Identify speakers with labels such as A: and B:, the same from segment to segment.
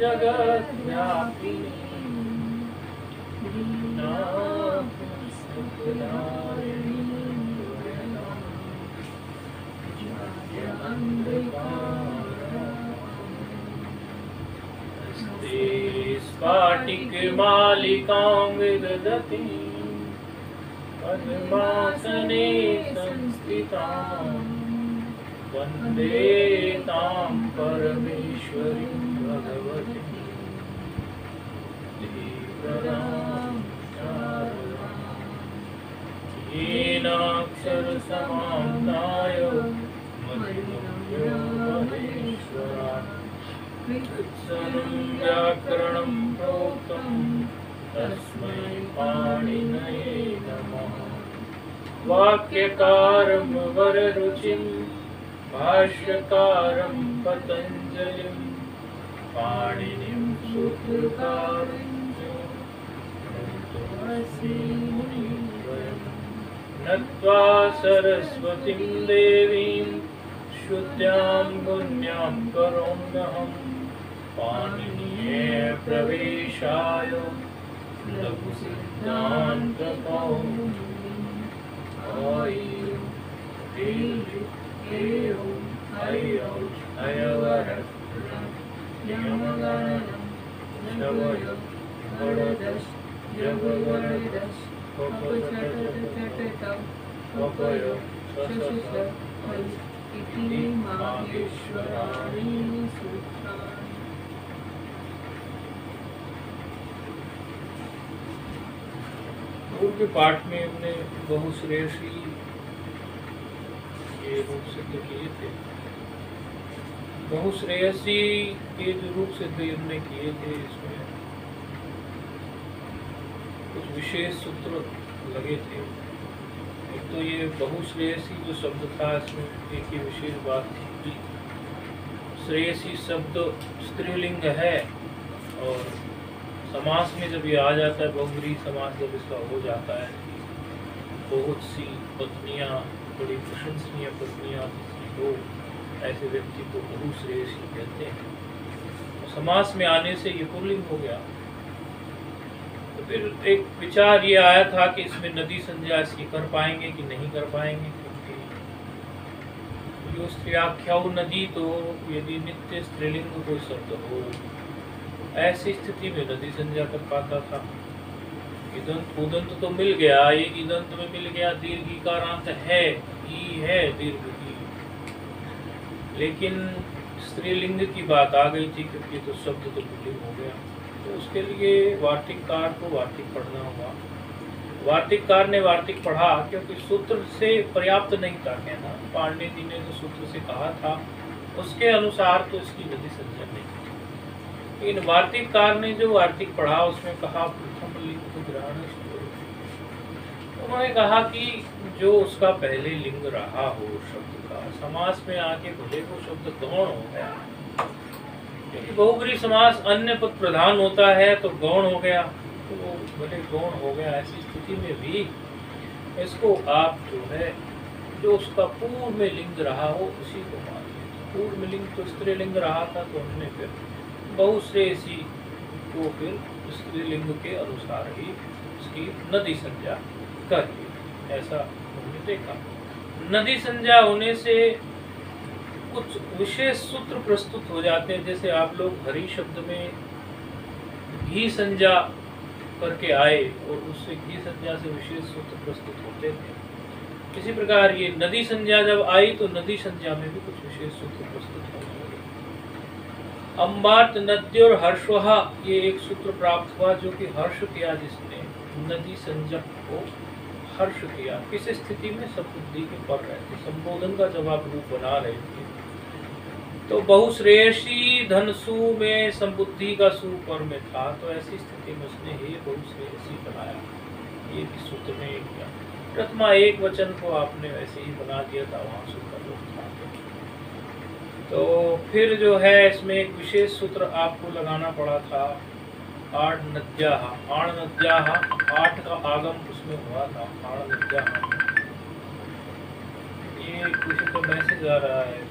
A: जगद्व्यापिनी स्फाटिकमालिकां विदधति पद्मासने संस्थितां वन्दे तां परमेश्वरीं भगवतीं देवतां शारदां येनाक्षरसमाम्नाय मधुरमहेश्वरात् कृत्स्नं व्याकरणं प्रोक्तं तस्मै पाणिनये नमः। वाक्यकारं वररुचिं भाष्यकारं पतञ्जलिं पाणिनिं सूत्रकारं च नतोऽस्मि मुनित्रयं। नत्वा सरस्वतीं देवीं शुद्धां पुण्यां करोम्यहम् पाणिनीये प्रवेशाय लघुसिद्धान्तकौमुदी अयवरत्रं नियमगणनं शवय वरदश् जगवरदश् पपचटचटटं पपय ससस इति माहेश्वराणि सूत्राणि। पूर्व के पाठ में हमने बहुश्रेयसी के रूप सिद्ध किए थे। बहुश्रेयसी के जो रूप सिद्ध हमने किए थे, इसमें कुछ विशेष सूत्र लगे थे। एक तो ये बहुश्रेयसी जो शब्द था, इसमें एक ही विशेष बात थी कि श्रेयसी शब्द स्त्रीलिंग है और समास में जब ये आ जाता है, बहुव्रीहि समास जब इसका हो जाता है, बहुत सी पत्नियां, बड़ी प्रशंसनीय पत्नियां हो, ऐसे व्यक्ति को बहुश्रेयसी कहते हैं। तो समास में आने से ये पुल्लिंग हो गया। तो फिर एक विचार ये आया था कि इसमें नदी संज्ञा इसकी कर पाएंगे कि नहीं कर पाएंगे, क्योंकि जो स्त्रीआख्याऊ नदी, तो यदि नित्य स्त्रीलिंग कोई शब्द हो, ऐसी स्थिति में नदी संज्ञा कर पाता था। इदंत उदंत तो मिल गया, एक इदंत में मिल गया, दीर्घिकारांत है, ई है दीर्घ की, लेकिन स्त्रीलिंग की बात आ गई थी, क्योंकि तो शब्द तो पुल्लिंग हो गया। तो उसके लिए वार्तिककार को वार्तिक पढ़ना होगा। वार्तिककार ने वार्तिक पढ़ा, क्योंकि सूत्र से पर्याप्त नहीं था कहना। पाणिनि जी ने जो सूत्र से कहा था, उसके अनुसार तो इसकी नदी संज्ञा नहीं। इन वार्तिककार ने जो वार्तिक पढ़ा, उसमें कहा प्रथम लिंग ग्रहण। उन्होंने कहा कि जो उसका पहले लिंग रहा हो शब्द का, समास में आके भले को शब्द गौण हो गया, क्योंकि बहुव्रीहि समास अन्य पद प्रधान होता है, तो गौण हो गया, तो वो भले गौण हो गया। ऐसी स्थिति में भी इसको आप जो है, जो उसका पूर्व में लिंग रहा हो उसी को मानिए। पूर्व में लिंग तो स्त्रीलिंग रहा था, तो हमने फिर बहुश्रेयसी को फिर स्त्रीलिंग के अनुसार ही उसकी नदी संज्ञा करिए, ऐसा हमने देखा। नदी संज्ञा होने से कुछ विशेष सूत्र प्रस्तुत हो जाते हैं। जैसे आप लोग हरि शब्द में घी संज्ञा करके आए और उससे घी संज्ञा से विशेष सूत्र प्रस्तुत होते थे। इसी प्रकार ये नदी संज्ञा जब आई, तो नदी संज्ञा में भी कुछ विशेष सूत्र प्रस्तुत होने लगे। अम्बात नद्योर हर्षवहा, ये एक सूत्र प्राप्त हुआ, जो कि हर्ष किया जिसने, नदी संज्ञक को हर्ष किया। किस स्थिति में? सपुद्धि के पर रहे थे, संबोधन का जब आप रूप बना रहे थे, तो बहुश्रेयसी धनसु में संबुद्धि का सु पर में था, तो ऐसी स्थिति में उसने हे बहुश्रेयसी बनाया। ये भी सूत्र में किया। प्रथमा एक वचन को आपने वैसे ही बना दिया था, वहां सूत्र लोग था। तो फिर जो है इसमें एक विशेष सूत्र आपको लगाना पड़ा था, आठ नद्याः, आठ नद्याः, आठ का आगम उसमें हुआ था, आठ नद्याः। ये किसी को मैसेज आ रहा है।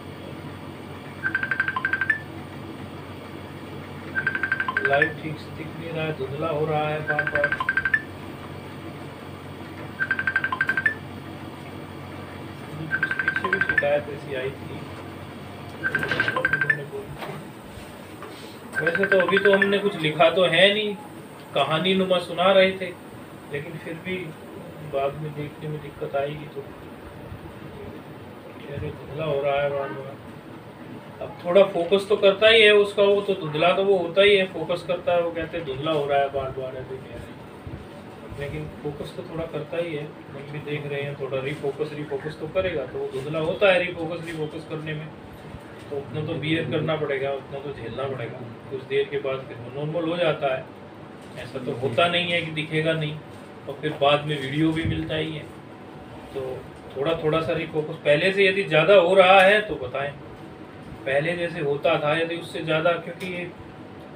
A: लाइव ठीक से दिख नहीं रहा है, धुंधला हो रहा है बार बार। पीछे भी शिकायत ऐसी आई थी, वैसे तो अभी तो हमने कुछ लिखा तो है नहीं, कहानी नुमा सुना रहे थे, लेकिन फिर भी बाद में देखने में दिक्कत आएगी तो चेहरे धुंधला हो रहा है बार बार। अब थोड़ा फोकस तो करता ही है उसका, वो तो धुंधला तो वो होता ही है, फोकस करता है, वो कहते हैं धुंधला हो रहा है बार बार ऐसे कह रहे हैं, लेकिन फोकस तो थोड़ा करता ही है। हम भी देख रहे हैं, थोड़ा रिफोकस तो करेगा तो वो धुंधला होता है रिफोकस करने में, तो उतना तो बियर करना पड़ेगा, उतना तो झेलना पड़ेगा। कुछ देर के बाद फिर वो नॉर्मल हो जाता है। ऐसा तो होता नहीं है कि दिखेगा नहीं और फिर बाद में वीडियो भी मिलता ही है। तो थोड़ा थोड़ा सा रिफोकस पहले से यदि ज़्यादा हो रहा है तो बताएं, पहले जैसे होता था यदि उससे ज़्यादा, क्योंकि ये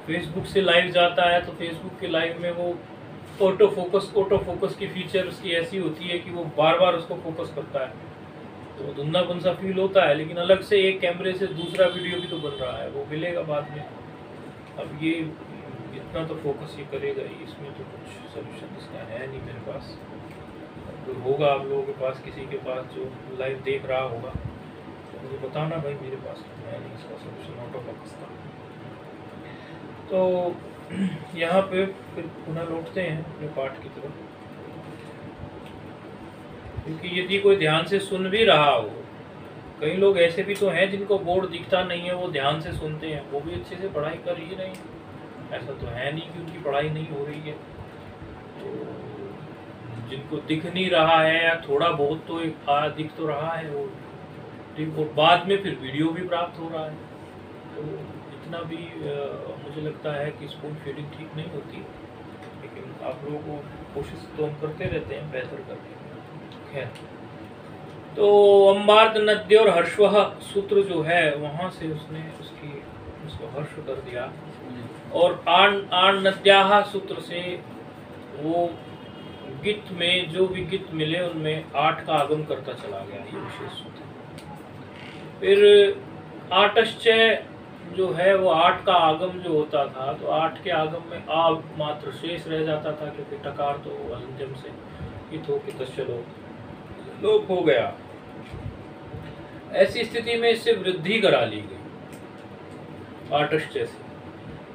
A: फेसबुक से लाइव जाता है तो फेसबुक के लाइव में वो ऑटो फोकस की फीचर उसकी ऐसी होती है कि वो बार बार उसको फोकस करता है, तो धुंधलापन सा फील होता है। लेकिन अलग से एक कैमरे से दूसरा वीडियो भी तो बन रहा है, वो मिलेगा बाद में। अब ये इतना तो फोकस ये करेगा ही, इसमें तो कुछ सोल्यूशन इसका है नहीं मेरे पास। कोई होगा आप लोगों के पास, किसी के पास जो लाइव देख रहा होगा तो मुझे बताना भाई, मेरे पास है नहीं इसका सोल्यूशन ऑटो फोकस का। तो यहाँ पे फिर पुनः लौटते हैं अपने पाठ की तरफ, क्योंकि यदि कोई ध्यान से सुन भी रहा हो, कई लोग ऐसे भी तो हैं जिनको बोर्ड दिखता नहीं है, वो ध्यान से सुनते हैं, वो भी अच्छे से पढ़ाई कर ही रहे हैं। ऐसा तो है नहीं कि उनकी पढ़ाई नहीं हो रही है। तो जिनको दिख नहीं रहा है या थोड़ा बहुत तो दिख तो रहा है वो, और बाद में फिर वीडियो भी प्राप्त हो रहा है, तो इतना भी मुझे लगता है कि स्पून फीडिंग ठीक नहीं होती। लेकिन आप लोगों को कोशिश तो हम करते रहते हैं बेहतर करने की। खैर, तो अम्बार्द नद्य और हर्षवह सूत्र जो है वहाँ से उसने उसको हर्ष कर दिया, और आण नद्याः सूत्र से वो गित में जो भी गित मिले उनमें 8 का आगम करता चला गया, ये विशेष सूत्र। फिर आटश्चय जो है वो 8 का आगम जो होता था, तो 8 के आगम में आ मात्र शेष रह जाता था, क्योंकि टकार तो अलंजम से हित हो कि तस्लो लोप हो गया। ऐसी स्थिति में इससे वृद्धि करा ली गई आटश्चय से,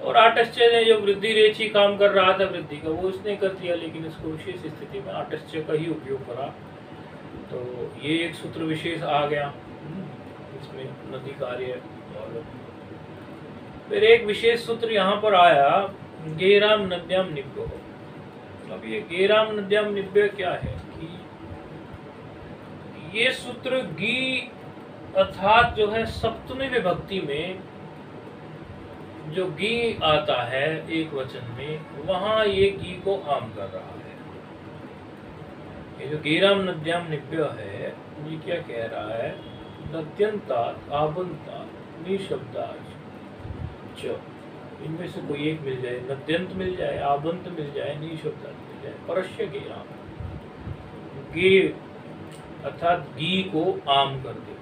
A: और आटश्चय ने जो वृद्धि रेची काम कर रहा था वृद्धि का, वो इसने कर दिया, लेकिन इसको विशेष स्थिति में आटश्चय का ही उपयोग करा। तो ये एक सूत्र विशेष आ गया इसमें, नदी कार्य। और फिर एक विशेष सूत्र यहाँ पर आया, गेराम नद्याम निब्यो। अब ये गेराम नद्याम निब्यो क्या है कि ये सूत्र गी अर्थात जो है सप्तमी विभक्ति में जो गी आता है एक वचन में, वहां ये गी को आम कर रहा है। ये जो गेराम नद्याम निब्य है, ये क्या कह रहा है, नद्यंतात आबंतात निशब्दाच च, इनमें से कोई एक मिल जाए, नद्यंत मिल जाए, आबंत मिल जाए, निशब्दाच मिल जाए, परस्य गेराम, गे अर्थात गी को आम कर दे।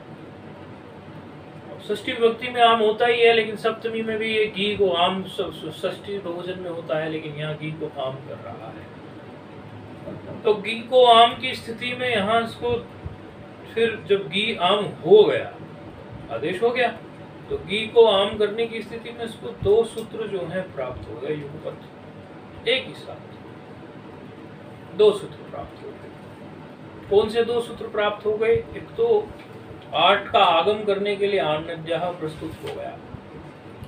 A: षष्ठी विभक्ति में आम होता ही है, लेकिन सप्तमी में भी ये घी को आम, षष्ठी बहुवचन में होता है, लेकिन यहाँ घी को आम कर रहा है। तो घी को आम की स्थिति में यहाँ इसको फिर जब घी आम हो गया, आदेश हो गया, तो घी को आम करने की स्थिति में इसको 2 सूत्र जो है प्राप्त हो गए युगपत, एक ही साथ 2 सूत्र प्राप्त हो गए। कौन से 2 सूत्र प्राप्त हो गए? एक तो 8 का आगम करने के लिए आण नद्याः प्रस्तुत हो गया,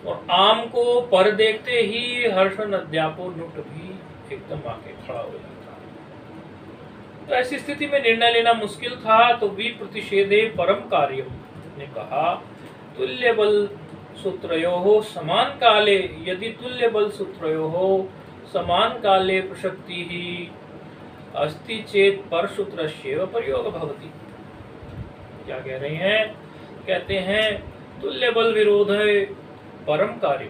A: और आम को पर देखते ही हर्ष नद्यापो नुट भी एकदम आके खड़ा हो जाता। तो ऐसी स्थिति में निर्णय लेना मुश्किल था, तो भी प्रतिषेधे परम कार्यम ने कहा, तुल्य बल सूत्रयोः समान काले, यदि तुल्य बल सूत्रयोः समान काले प्रसक्ति ही अस्ति चेत पर सूत्रस्यैव प्रयोग भवति। क्या कह रहे हैं? कहते हैं तुल्य बल विरोध है परम कार्य,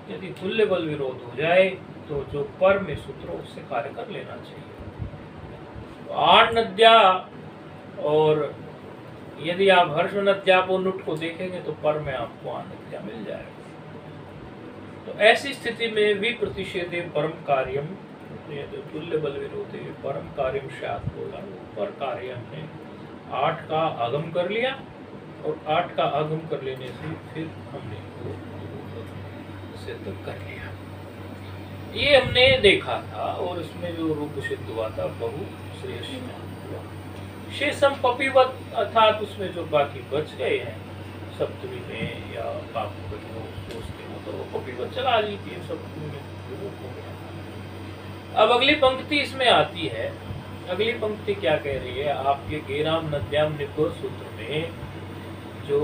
A: यदि तुल्य बल विरोध हो जाए तो जो पर में सूत्र उससे कार्य कर लेना चाहिए। तो आठ नद्या, और यदि आप हर्ष नद्या नुट को देखेंगे तो पर में आपको आण नद्या मिल जाएगा। तो ऐसी स्थिति में विप्रतिषेधे परम कार्यम, तुल्य बल विरोधे परम कार्यम स्यात् बोला। पर कार्य हमने 8 का आगम कर लिया और 8 का आगम कर लेने से फिर हमने सिद्ध कर लिया। ये हमने देखा था और इसमें जो रूप सिद्ध हुआ था बहु श्रेष्ठ हुआ। शेषम पपिवत, अर्थात उसमें जो बाकी बच गए हैं सप्तमी में या बाकी सोचते हो तो वो पपिवत चला लीजिए, सप्तमी में हो गया। अब अगली पंक्ति इसमें आती है। अगली पंक्ति क्या कह रही है? आपके गेराम नद्याम निकोर सूत्र में जो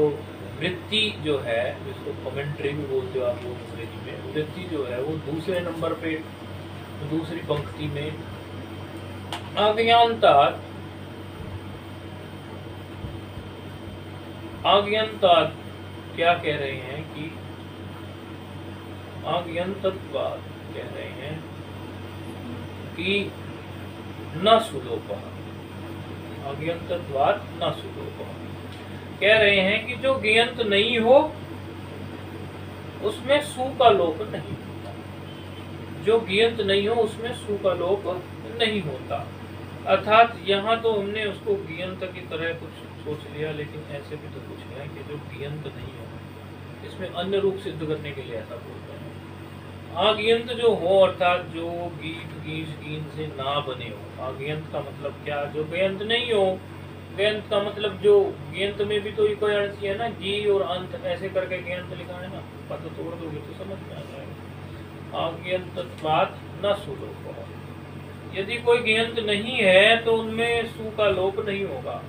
A: वृत्ति जो है, जिसको कमेंट्री भी बोलते हो आप लोग अंग्रेजी में, वृत्ति जो है वो दूसरे नंबर पे दूसरी पंक्ति में आज्ञान्तात् क्या कह रहे हैं कि आज्ञान्तत्वात् कह रहे हैं कि न सुलोपः, आज्ञान्तत्वात् न सुलोपः कह रहे हैं कि जो ज्ञात नहीं हो उसमें सु का लोप नहीं होता, जो ज्ञात नहीं हो उसमें सु का लोप नहीं होता। अर्थात यहाँ तो हमने उसको ज्ञात की तरह कुछ सोच लिया, लेकिन ऐसे भी तो कुछ है कि जो ज्ञात नहीं हो, इसमें अन्य रूप सिद्ध करने के लिए ऐसा बोलते हैं। अज्ञात जो हो अर्थात जो गीत गीस गीन से ना बने हो। अज्ञात का मतलब क्या? जो ज्ञात नहीं हो। ज्ञात का मतलब जो ज्ञात में भी तो कोई अर्थ है ना, जी और अंत ऐसे करके ज्ञात लिखा है ना, पता तोड़ दोगे तो समझ में आ जाएगा। अज्ञातत्वात् न सुलोप, यदि कोई ज्ञात नहीं है तो उनमें सु का लोप नहीं होगा।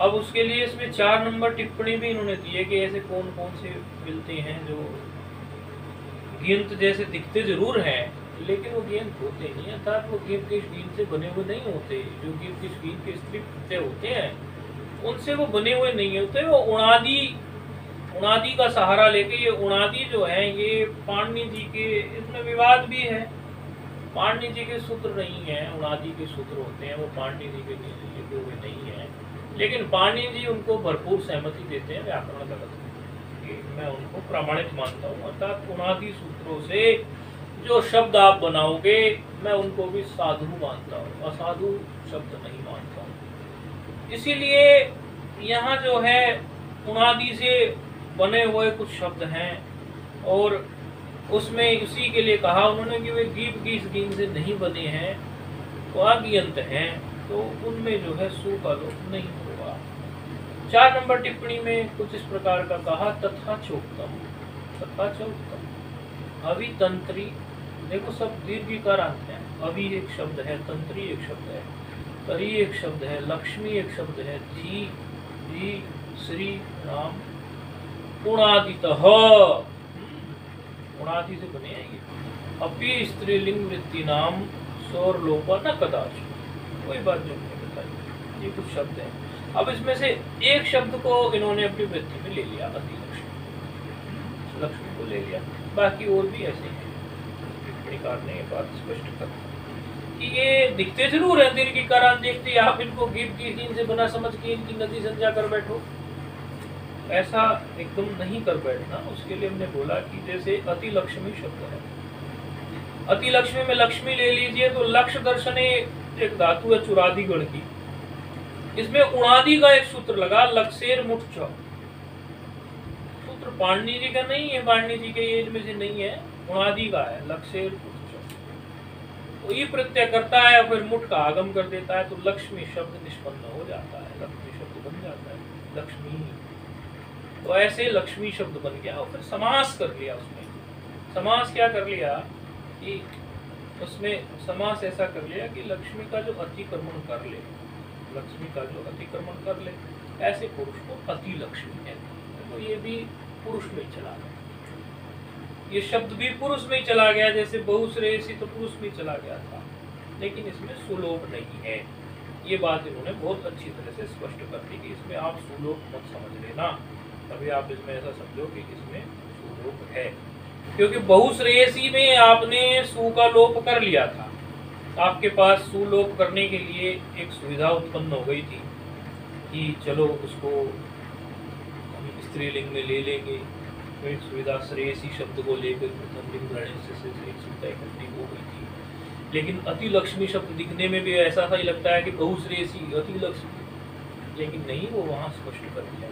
A: अब उसके लिए इसमें 4 नंबर टिप्पणी भी इन्होंने दी है कि ऐसे कौन कौन से मिलते हैं जो ज्ञात जैसे दिखते जरूर हैं लेकिन वो ज्ञात होते नहीं, अर्थात वो गिर के शीन से बने हुए नहीं होते। जो गिर के शीन के स्त्री प्रत्यय होते हैं उनसे वो बने हुए नहीं होते, वो उणादि का सहारा लेके। ये उणादि जो है ये पाणिनि जी के, इसमें विवाद भी है, पाणिनि जी के सूत्र नहीं है, उणादि के सूत्र होते हैं, वो पाणिनि जी के लिखे हुए नहीं है। लेकिन पाणिनि जी उनको भरपूर सहमति देते हैं व्याकरण जगत में, मैं उनको प्रामाणिक मानता हूँ। अर्थात उणादि सूत्रों से जो शब्द आप बनाओगे मैं उनको भी साधु मानता हूँ, असाधु शब्द नहीं मानता हूँ। इसीलिए यहाँ जो है उणादि से बने हुए कुछ शब्द हैं और उसमें उसी के लिए कहा उन्होंने कि वे गीप गीस गीन से नहीं बने हैं, तो अज्ञंत हैं, तो उनमें जो है सु का लोप नहीं होगा। 4 नंबर टिप्पणी में कुछ इस प्रकार का कहा, तथा चोक्तम, तथा चोक्तम अभितंत्री, देखो सब दीर्घिकार अंत है। अभी एक शब्द है, तंत्री एक शब्द है, तरी एक शब्द है, लक्ष्मी एक शब्द है, धी धी श्री राम उणादितः, उणादि से बने हैं ये। अपि स्त्रीलिंग वृत्ति नाम सौर लोपा न कदाचित, कोई बात जो मैंने बताई, ये कुछ शब्द हैं। अब इसमें से एक शब्द को इन्होंने अपनी वृत्ति में ले लिया, अति लक्ष्मी, लक्ष्मी को ले लिया, बाकी और भी ऐसे हैं। टिप्पणीकार ने ये बात स्पष्ट कर कि ये दिखते जरूर है दीर्घिकार, देखते आप इनको गिर की दिन से बना समझ के इनकी नदी संज्ञा कर बैठो, ऐसा एकदम नहीं कर बैठना। उसके लिए हमने बोला कि जैसे अति लक्ष्मी शब्द है, अति लक्ष्मी में लक्ष्मी ले लीजिए तो लक्ष्य दर्शन एक धातु है चुरादी गण की, इसमें उणादि का एक सूत्र लगा, लक्सेर मुठ च, सूत्र पाणिनि जी का नहीं है, पाणिनि जी के एज में से नहीं है, उणादि का है, लक्सेर मुठ च, तो ये प्रत्यय करता है फिर मुठ का आगम कर देता है, तो लक्ष्मी शब्द निष्पन्न हो जाता है, लक्ष्मी शब्द बन जाता है, लक्ष्मी। तो ऐसे लक्ष्मी शब्द बन गया और फिर समास कर लिया। उसमें समास क्या कर लिया कि उसमें समास ऐसा कर लिया कि लक्ष्मी का जो अतिक्रमण कर ले, लक्ष्मी का जो अतिक्रमण कर ले, ऐसे पुरुष को अति लक्ष्मी है। तो ये भी पुरुष में चला गया, ये शब्द भी पुरुष में चला गया, जैसे बहुश्रेयसी तो पुरुष में चला गया था, लेकिन इसमें सुलोप नहीं है। ये बात इन्होंने बहुत अच्छी तरह से स्पष्ट कर दी कि इसमें आप सुलोप मत समझ लेना, तभी आप इसमें ऐसा समझो कि इसमें सुलोप है, क्योंकि बहुश्रेयसी में आपने सु का लोप कर लिया था, आपके पास सुलोप करने के लिए एक सुविधा उत्पन्न हो गई थी कि चलो उसको हम स्त्रीलिंग में ले लेंगे, तो एक सुविधा श्रेयसी शब्द को लेकर प्रथम लिंग रहने से एक सुविधा इकट्ठी हो गई थी। लेकिन अति लक्ष्मी शब्द दिखने में भी ऐसा सा ही लगता है कि बहुश्रेयसी अति लक्ष्मी, लेकिन नहीं, वो वहां स्पष्ट कर दिया।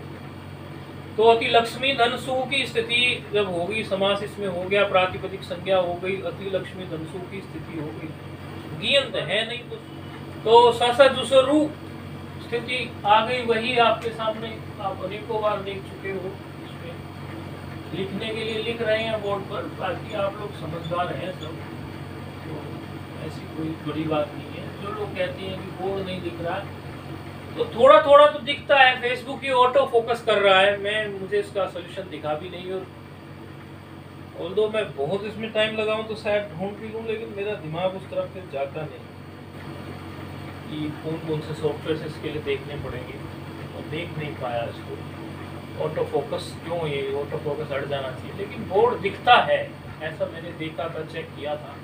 A: तो अति लक्ष्मी धन सु की स्थिति जब होगी, समास इसमें हो गया, प्रातिपदिक संज्ञा हो गई, अति लक्ष्मी धन सु की स्थिति हो गई, गियंत है नहीं तो ससजुसरु स्थिति आ गई। वही आपके सामने आप अनेकों बार देख चुके हो। इसमें लिखने के लिए लिख रहे हैं बोर्ड पर, बाकी आप लोग समझदार हैं सब, तो ऐसी कोई बड़ी बात नहीं है। जो लोग कहते हैं कि बोर्ड नहीं दिख रहा है, तो थोड़ा थोड़ा तो दिखता है। फेसबुक ही ऑटो फोकस कर रहा है, मुझे इसका सोल्यूशन दिखा भी नहीं, और ऑल्दो मैं बहुत इसमें टाइम लगाऊं तो शायद ढूंढ भी लूं, लेकिन मेरा दिमाग उस तरफ फिर जाता नहीं कि कौन कौन से सॉफ्टवेयर इसके लिए देखने पड़ेंगे, और देख नहीं पाया इसको। ऑटो फोकस क्यों, ये ऑटो फोकस हट जाना चाहिए, लेकिन बोर्ड दिखता है, ऐसा मैंने देखा था, चेक किया था।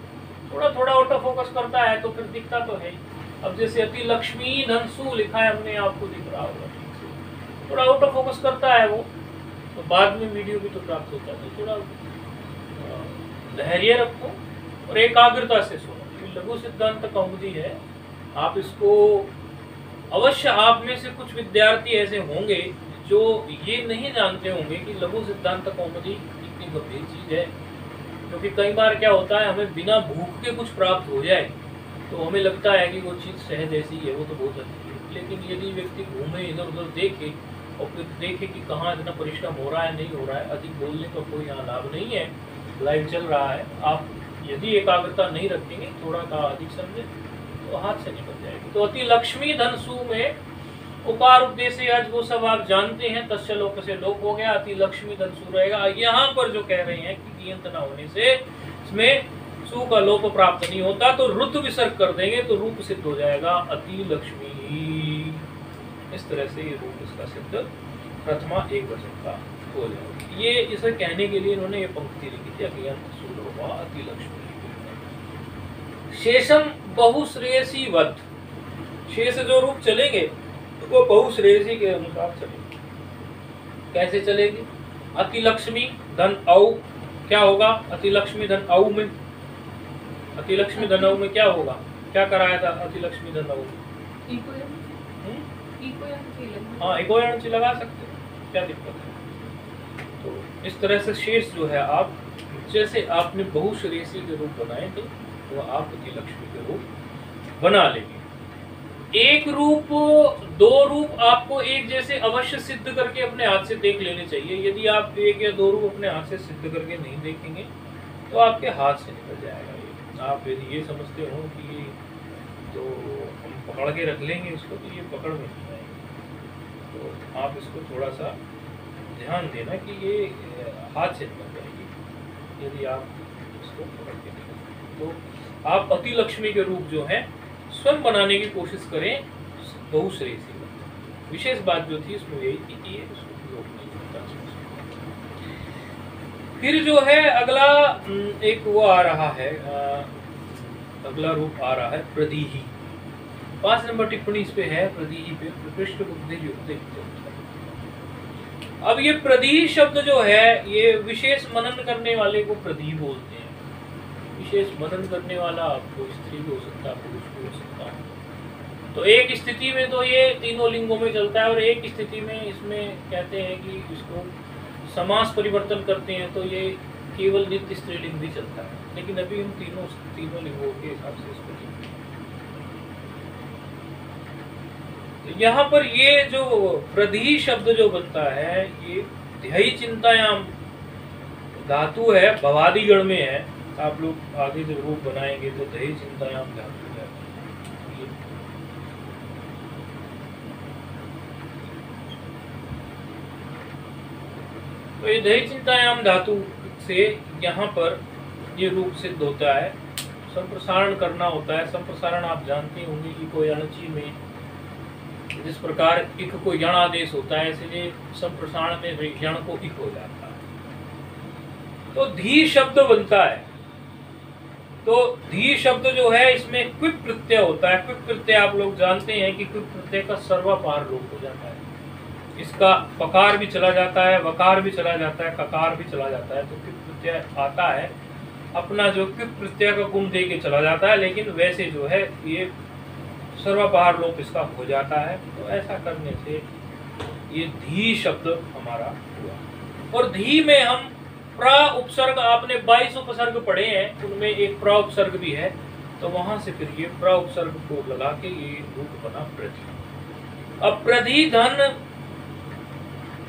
A: थोड़ा थोड़ा ऑटो फोकस करता है तो फिर दिखता तो है। अब जैसे अति लक्ष्मी धनसु लिखा है हमने, आपको दिख रहा होगा ठीक से, थोड़ा ऑटो फोकस करता है वो, तो बाद में वीडियो भी तो प्राप्त होता है। तो थोड़ा धैर्य रखो और एकाग्रता से सुनो। लघु सिद्धांत कौमुदी है, आप इसको अवश्य, आप में से कुछ विद्यार्थी ऐसे होंगे जो ये नहीं जानते होंगे कि लघु सिद्धांत कौमुदी इतनी गंभीर चीज है। क्योंकि कई बार क्या होता है, हमें बिना भूख के कुछ प्राप्त हो जाए तो हमें लगता है कि वो चीज़ सहज ऐसी है, वो तो बहुत अच्छी है। लेकिन यदि व्यक्ति घूमे, इधर उधर देखे और फिर देखे कि कहाँ इतना परिश्रम हो रहा है, नहीं हो रहा है, अधिक बोलने का कोई यहाँ लाभ नहीं है, लाइव चल रहा है, आप यदि एकाग्रता नहीं रखेंगे, थोड़ा का अधिक समझे, तो हाथ से निकल जाएगी। तो अति लक्ष्मी धनसु में उकार उद्देश्य, आज वो सब आप जानते हैं, तस्य लोक से लोप हो गया, अति लक्ष्मी धनसु रहेगा। यहाँ पर जो कह रहे हैं कि गियंत न होने से इसमें सु का लोप प्राप्त नहीं होता, तो रुत विसर्ग कर देंगे तो रूप सिद्ध हो जाएगा अति लक्ष्मी। इस तरह से ये रूप इसका सिद्ध प्रथमा एक वचन का हो जाएगा। ये इसे कहने के लिए इन्होंने ये पंक्ति लिखी थी, अगियंत सुलोभा अति लक्ष्मी। शेषम बहुश्रेयसी वध, शेष जो रूप चलेंगे तो वो बहुश्रेयसी के अनुसार चलेंगे। कैसे चलेगी? अति लक्ष्मी धन औ, क्या होगा? अति लक्ष्मी धन औ में, अति लक्ष्मी धन औ में क्या होगा? क्या कराया था अति लक्ष्मी धन औ में? हाँ, इको एनर्जी लगा सकते हैं, क्या दिक्कत है? तो इस तरह से शेष जो है, आप जैसे आपने बहुश्रेयसी के रूप बनाए थे, तो आप अति लक्ष्मी के रूप बना लेंगे। एक रूप, दो रूप आपको एक जैसे अवश्य सिद्ध करके अपने हाथ से देख लेने चाहिए। यदि आप एक या दो रूप अपने हाथ से सिद्ध करके नहीं देखेंगे तो आपके हाथ से निकल जाएगा ये। आप यदि ये समझते हो कि ये तो हम पकड़ के रख लेंगे इसको, तो ये पकड़ में नहीं आएगी। तो आप इसको थोड़ा सा ध्यान देना कि ये हाथ से निकल जाएगी यदि आप इसको पकड़ के देखें। तो आप अति लक्ष्मी के रूप जो है स्वयं बनाने की कोशिश करें बहुश्रेयसी में। विशेष बात जो थी इसमें यही थी कि ये लोप नहीं होता। फिर जो है अगला एक वो आ रहा है, अगला रूप आ रहा है प्रदीही। 5 नंबर टिप्पणी इस पे है, प्रदीही पे प्रकृष्ट बुद्धि युक्त। अब ये प्रदीही शब्द जो है, ये विशेष मनन करने वाले को प्रदीही बोलते हैं। विशेष मनन करने वाला आपको स्त्री भी हो सकता है, पुरुष भी हो सकता है। तो एक स्थिति में तो ये तीनों लिंगों में चलता है, और एक स्थिति में इसमें कहते हैं कि इसको समास परिवर्तन करते हैं तो ये केवल नित्य स्त्रीलिंग भी चलता है। लेकिन अभी हम तीनों लिंगों के हिसाब से इसको लिखते हैं। तो यहाँ पर ये जो प्रदीही शब्द जो बनता है, ये ध्ययी चिंतायाम धातु है, भवादिगण में है। आप लोग आगे जब रूप बनाएंगे तो ध्ययी चिंतायाम धातु है। तो ये ध्ययी चिंतायाम धातु से यहाँ पर ये रूप सिद्ध होता है। संप्रसारण करना होता है। संप्रसारण आप जानते होंगे कि कोई अणची में जिस प्रकार इक को यण आदेश होता है, इसलिए संप्रसारण में यण को इक हो जाता है। तो धी शब्द बनता है। तो धी शब्द जो है, इसमें क्विप प्रत्यय होता है। क्विप प्रत्यय आप लोग जानते हैं कि क्विप प्रत्यय का सर्वापार लोप हो जाता है। इसका पकार भी चला जाता है, वकार भी चला जाता है, ककार भी चला जाता है, तो किप प्रत्यय आता है अपना जो किप प्रत्यय का गुण दे के चला जाता है, लेकिन वैसे जो है ये सर्वबाहर लोप इसका हो जाता है। तो ऐसा करने से ये धी शब्द हमारा हुआ। और धी में हम प्र उपसर्ग, आपने 22 उपसर्ग पढ़े हैं, उनमें एक प्र उपसर्ग भी है, तो वहां से फिर ये प्र उपसर्ग को लगा के ये रूप बना प्रधि। अब प्रधि धन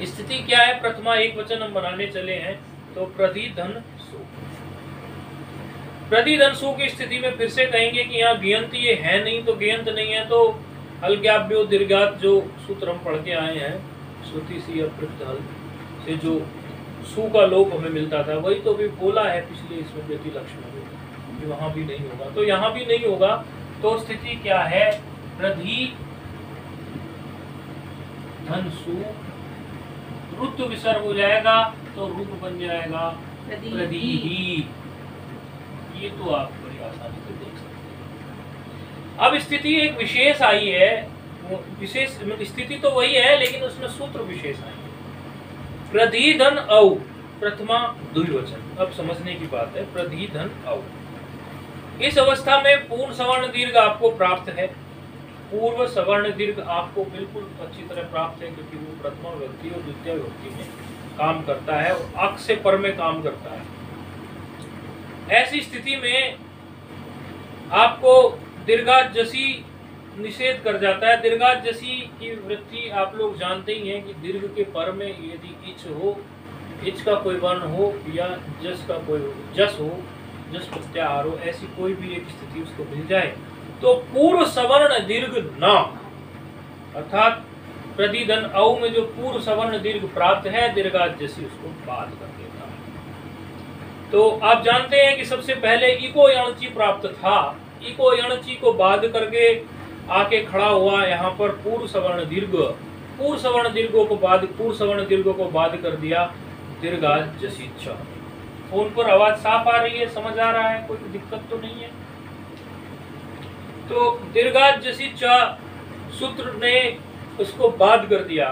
A: स्थिति क्या है, प्रथमा एक वचन हम बनाने चले हैं, तो प्रधि धन सु। प्रधि धन सु की स्थिति में फिर से कहेंगे कि यहाँ गियंत ये है नहीं, तो गियंत नहीं है तो हल्ग्याभ्यो दीर्घात जो सूत्र हम पढ़ के आए हैं, श्रुति सी अपृक्त हल से जो सु का लोप हमें मिलता था, वही तो भी बोला है पिछले इसमें व्यति लक्षण में, वहां भी नहीं होगा, तो यहाँ भी नहीं होगा। तो स्थिति क्या है, प्रधि धन सु, रुद्ध विसर्ग हो जाएगा तो रूप बन जाएगा प्रधि। ये तो आप बड़ी आसानी से देख सकते हैं। अब स्थिति एक विशेष आई है, विशेष स्थिति तो वही है लेकिन उसमें सूत्र विशेष आई है। प्रधि धन औ, प्रथमा द्विवचन। अब समझने की बात है, प्रधि धन औ। इस अवस्था में पूर्ण सवर्ण दीर्घ आपको प्राप्त है, पूर्व सवर्ण दीर्घ आपको बिल्कुल अच्छी तरह प्राप्त है, क्योंकि वो प्रथमा विभक्ति और द्वितीय विभक्ति में काम करता है और अक से पर में काम करता है। ऐसी स्थिति में आपको दीर्घात जसी निषेध कर जाता है। दीर्घात जसी की वृत्ति आप लोग जानते ही हैं कि दीर्घ के पर में यदि इच हो, इच का कोई वर्ण हो या जस का कोई जस हो, जस प्रत्याहार हो, ऐसी कोई भी एक स्थिति उसको मिल जाए तो पूर्व सवर्ण दीर्घ न, अर्थात प्रधि धन औ में जो पूर्व सवर्ण दीर्घ प्राप्त है, दीर्घात जैसी उसको बाध कर देता है। तो आप जानते हैं कि सबसे पहले इको यणची प्राप्त था, इको यणची को बाध करके आके खड़ा हुआ यहाँ पर पूर्व सवर्ण दीर्घ, पूर्व सवर्ण दीर्घों को बाध, पूर्व सवर्ण दीर्घों को बाध कर दिया दीर्घात जसी छ। फोन पर आवाज साफ आ रही है, समझ आ रहा है, कोई दिक्कत तो नहीं है। तो दीर्घात जसी च सूत्र ने उसको बाध कर दिया,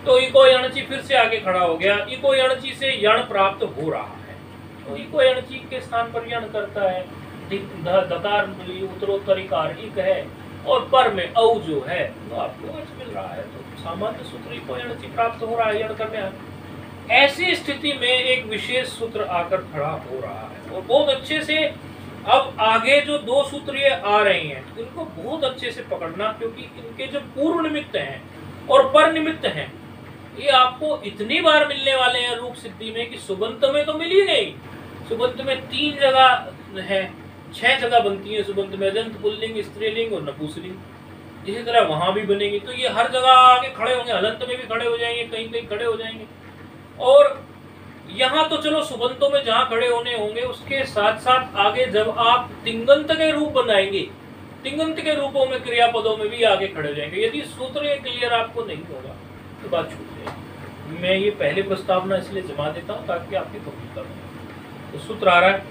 A: तो इको यणची फिर से आगे खड़ा हो गया। इको यणची से यण प्राप्त हो रहा है, तो इको यणची के स्थान पर यण करता है, दकार उत्तरोत्तर इकार इक है और पर में औ जो है वो आपको अच मिल रहा है, तो सामान्य सूत्र इको यणची प्राप्त हो रहा है यण करने। ऐसी स्थिति में एक विशेष सूत्र आकर खड़ा हो रहा है और बहुत अच्छे से अब आगे जो दो सूत्र ये आ रहे हैं इनको बहुत अच्छे से पकड़ना, क्योंकि इनके जो पूर्व निमित्त हैं और पर निमित्त हैं ये आपको इतनी बार मिलने वाले हैं रूप सिद्धि में कि सुबंत में तो मिल ही नहीं। सुबंत में 3 जगह है, 6 जगह बनती है सुबंत में, अजंत पुल्लिंग, स्त्रीलिंग और नपुंसकलिंग। इसी तरह वहां भी बनेगी, तो ये हर जगह आगे खड़े होंगे, हलंत में भी खड़े हो जाएंगे, कहीं कहीं खड़े हो जाएंगे। और यहाँ तो चलो सुबंतों में जहाँ खड़े होने होंगे, उसके साथ साथ आगे जब आप तिंगंत के रूप बनाएंगे, तिंगंत के रूपों में क्रियापदों में भी आगे खड़े हो जाएंगे। यदि सूत्र ये क्लियर आपको नहीं होगा तो बात छूट जाएगी। मैं ये पहले प्रस्तावना इसलिए जमा देता हूँ ताकि आपकी गंभीरता बने। तो सूत्र आ रहा है,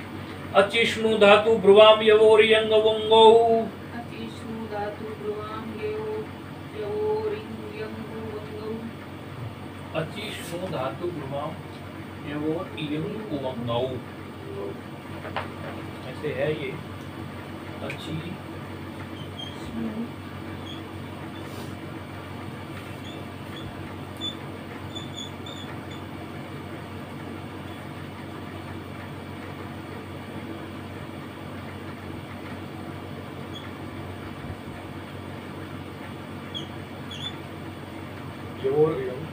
A: अचिष्णु धातु ब्रुवाम यवोरियंग वंगौ,
B: अचिष्णु धातु ब्रुवाम यवोरियंग वंगौ,
A: अचिष्णु धातु ब्रुवाम यवोर इयंग वंगौ, ऐसे है ये अच्छी योर इयंग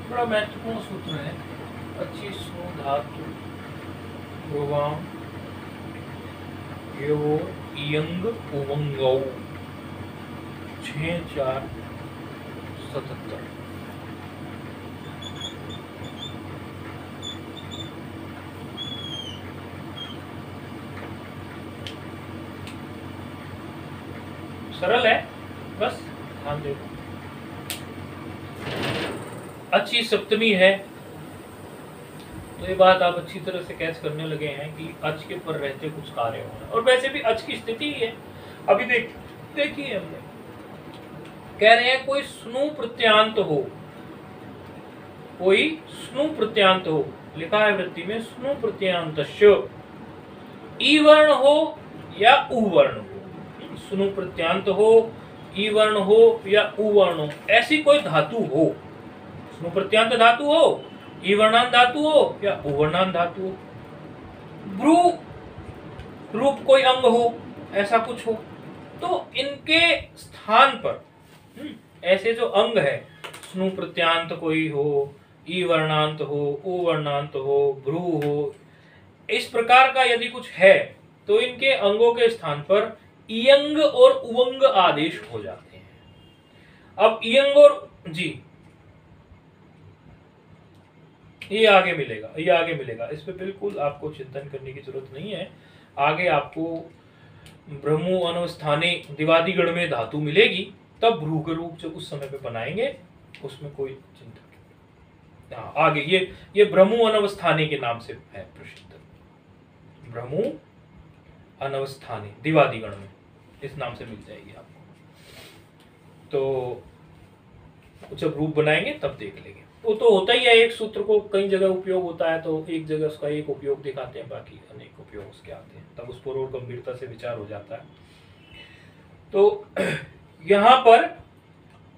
A: बड़ा महत्वपूर्ण सूत्र है। अचिष्णु धातु ब्रुवाम यवोर इयंग उवंगौ 6477। सरल है, बस ध्यान देखो। अच्छी सप्तमी है, तो ये बात आप अच्छी तरह से कैच करने लगे हैं कि अच के पर रहते कुछ कार्य होना, और वैसे भी अच की स्थिति ही है। अभी देखिए हमने कह रहे हैं कोई स्नु प्रत्यांत हो, कोई स्नु प्रत्यांत हो, लिखा है वृत्ति में स्नु प्रत्यांतस्य, ई वर्ण हो या उ वर्ण हो, स्नु प्रत्यांत हो, ई वर्ण हो या उ वर्ण हो, ऐसी कोई धातु हो, स्नु प्रत्यांत धातु हो, ई वर्णांत धातु हो या उ वर्णांत धातु हो, भ्रू रूप कोई अंग हो, ऐसा कुछ हो, तो इनके स्थान पर ऐसे जो अंग है, स्नु प्रत्यांत कोई हो, ई वर्णांत हो, उ वर्णांत हो, भ्रू हो, इस प्रकार का यदि कुछ है तो इनके अंगों के स्थान पर इयंग और उवंग आदेश हो जाते हैं। अब इयंग और जी ये आगे मिलेगा, ये आगे मिलेगा, इस पे बिल्कुल आपको चिंतन करने की जरूरत नहीं है। आगे आपको ब्रह्मो अनवस्थाने दिवादिगण में धातु मिलेगी, तब भ्रू के रूप जो उस समय पे बनाएंगे, उसमें कोई चिंता नहीं। हाँ, आगे ये ब्रह्मो अनवस्थाने के नाम से है प्रसिद्ध, ब्रह्मो अनवस्थाने दिवादिगण में इस नाम से मिल जाएगी आपको। तो जब रूप बनाएंगे तब देख लेंगे। वो तो होता ही है, एक सूत्र को कई जगह उपयोग होता है तो एक जगह उसका एक उपयोग दिखाते हैं, बाकी अनेक उपयोग उसके आते हैं, तब उस पर और गंभीरता से विचार हो जाता है। तो यहाँ पर